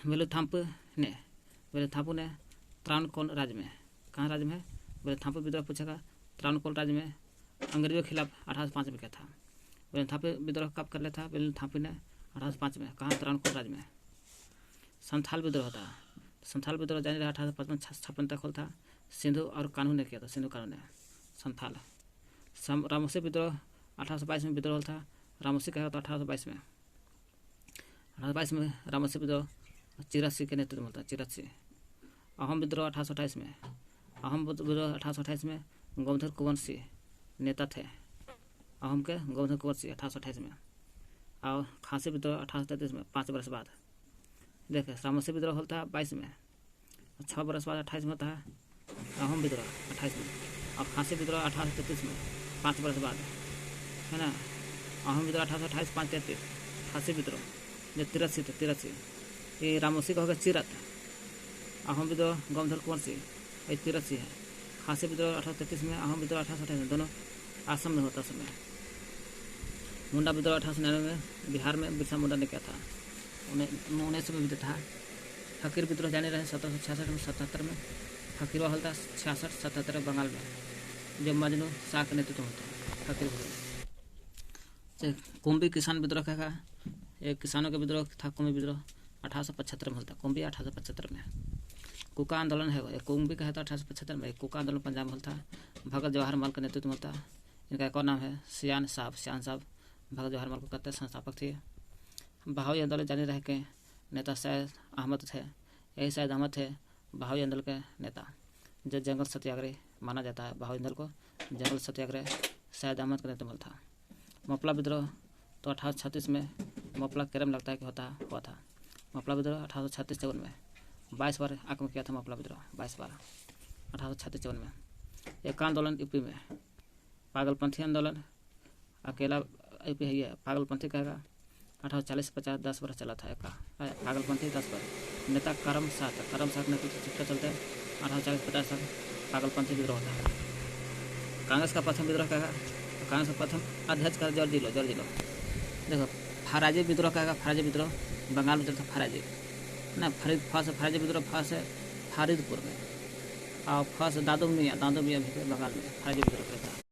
वेलुथाम्पू ने त्रावणकोर राज्य में, कहाँ राज्य में? वेलुथाम्पू विद्रोह पूछेगा। त्रावणकोर राज्य में अंग्रेजों के खिलाफ 1805 में किया था। वेलुथाम्पू विद्रोह कब कर लिया था? वेलुथाम्पू ने 1805 में। कहाँ? त्रावणकोर राज्य में। संथाल विद्रोह होता है। संथाल विद्रोह जारी रहा 1855 तक होता। सिंधु और कान्हू ने किया था, सिंधु कान्हू ने। संथाल। रामोसी विद्रोह 1822 में विद्रोह था। रामोसी का था 1822 में। 1822 में रामोसी विद्रोह चिराग सिंह के नेतृत्व में होता है। चिराग सिंह। अहोम विद्रोह 1828 में। अहोम विद्रोह 1828 में गोवर्धन कुंवर सिंह नेता थे। अहोम के गोवर्धन कुंवर सिंह 1828 में। और खासी विद्रोह 1833 में, 5 वर्ष बाद। देखे रामोसी विद्रोह होता है 22 में, 6 वर्ष बाद 28 में होता है अहोम विद्रोह 28 में। और खासी विद्रोह 1833 में, 5 वर्ष बाद, है ना। अहोम विद्रोह 1828, 533। खासी विद्रोह जो 83 थे, 83। ये रामोसी का होगा चिरत। अहोम विद्रोह गोवर्धन कुंवर सिंह, ये 83 है। खासी विद्रोह 1833 में, अहोम विद्रोह 1828 में, दोनों आसम में होता समय। मुंडा विद्रोह 1899 में बिहार में बिरसा मुंडा ने किया था। 19 में भी था। फकीर विद्रोह जाने रहे 1766 में, 77 में। फकीरवा होता 66, 77 बंगाल में, जो मजनू शाह के नेतृत्व में होता है फकीर विद्रोह। कुंभी किसान विद्रोह का एक किसानों का विद्रोह था। कुंभी विद्रोह 1875 में होता है। कुंभी 1875 में। कुका आंदोलन है वो, कुंभी का है तो 1875 में। कुका आंदोलन पंजाब में होता है। भगत जवाहर लाल के नेतृत्व में होता है। इनका एक और नाम है सियान साहब। भगत जवाहर लाल को कहते हैं, संस्थापक थे। बहावी आंदोलन जारी रह के नेता सैयद अहमद थे। यही सैयद अहमद थे बहावी आंदोलन के नेता, जो जंगल सत्याग्रह माना जाता है। बहावी आंदोलन को जंगल सत्याग्रह सैयद अहमद का नेतृत्व था। मोपला विद्रोह तो 1836 में मोपला केरम लगता है कि हुआ था। मोपला विद्रोह 1836-54 में 22 बार आक्रमण किया था। मोपला विद्रोह 22 बार 1836-54 में। एक आंदोलन यूपी में, पागलपंथी आंदोलन अकेला यूपी है ये। पागलपंथी कहेगा 1840-50 10 वर्ष चला था। पागलपंथी 10 वर्ष। नेता करम शाह के नेतृत्व चलते 1840-50 तक पागलपंथी विद्रोह होता है। कांग्रेस का प्रथम विद्रोह कहेगा, कांग्रेस का प्रथम अध्यक्ष का जॉर्ज जिलो। देखो फराजी विद्रोह कहेगा। फराजी विद्रोह बंगाल में चलता। फराजी ना फराजी विद्रोह फरीदपुर में। और दादू मियाँ भी बंगाल में फराजी विद्रोह कहता है।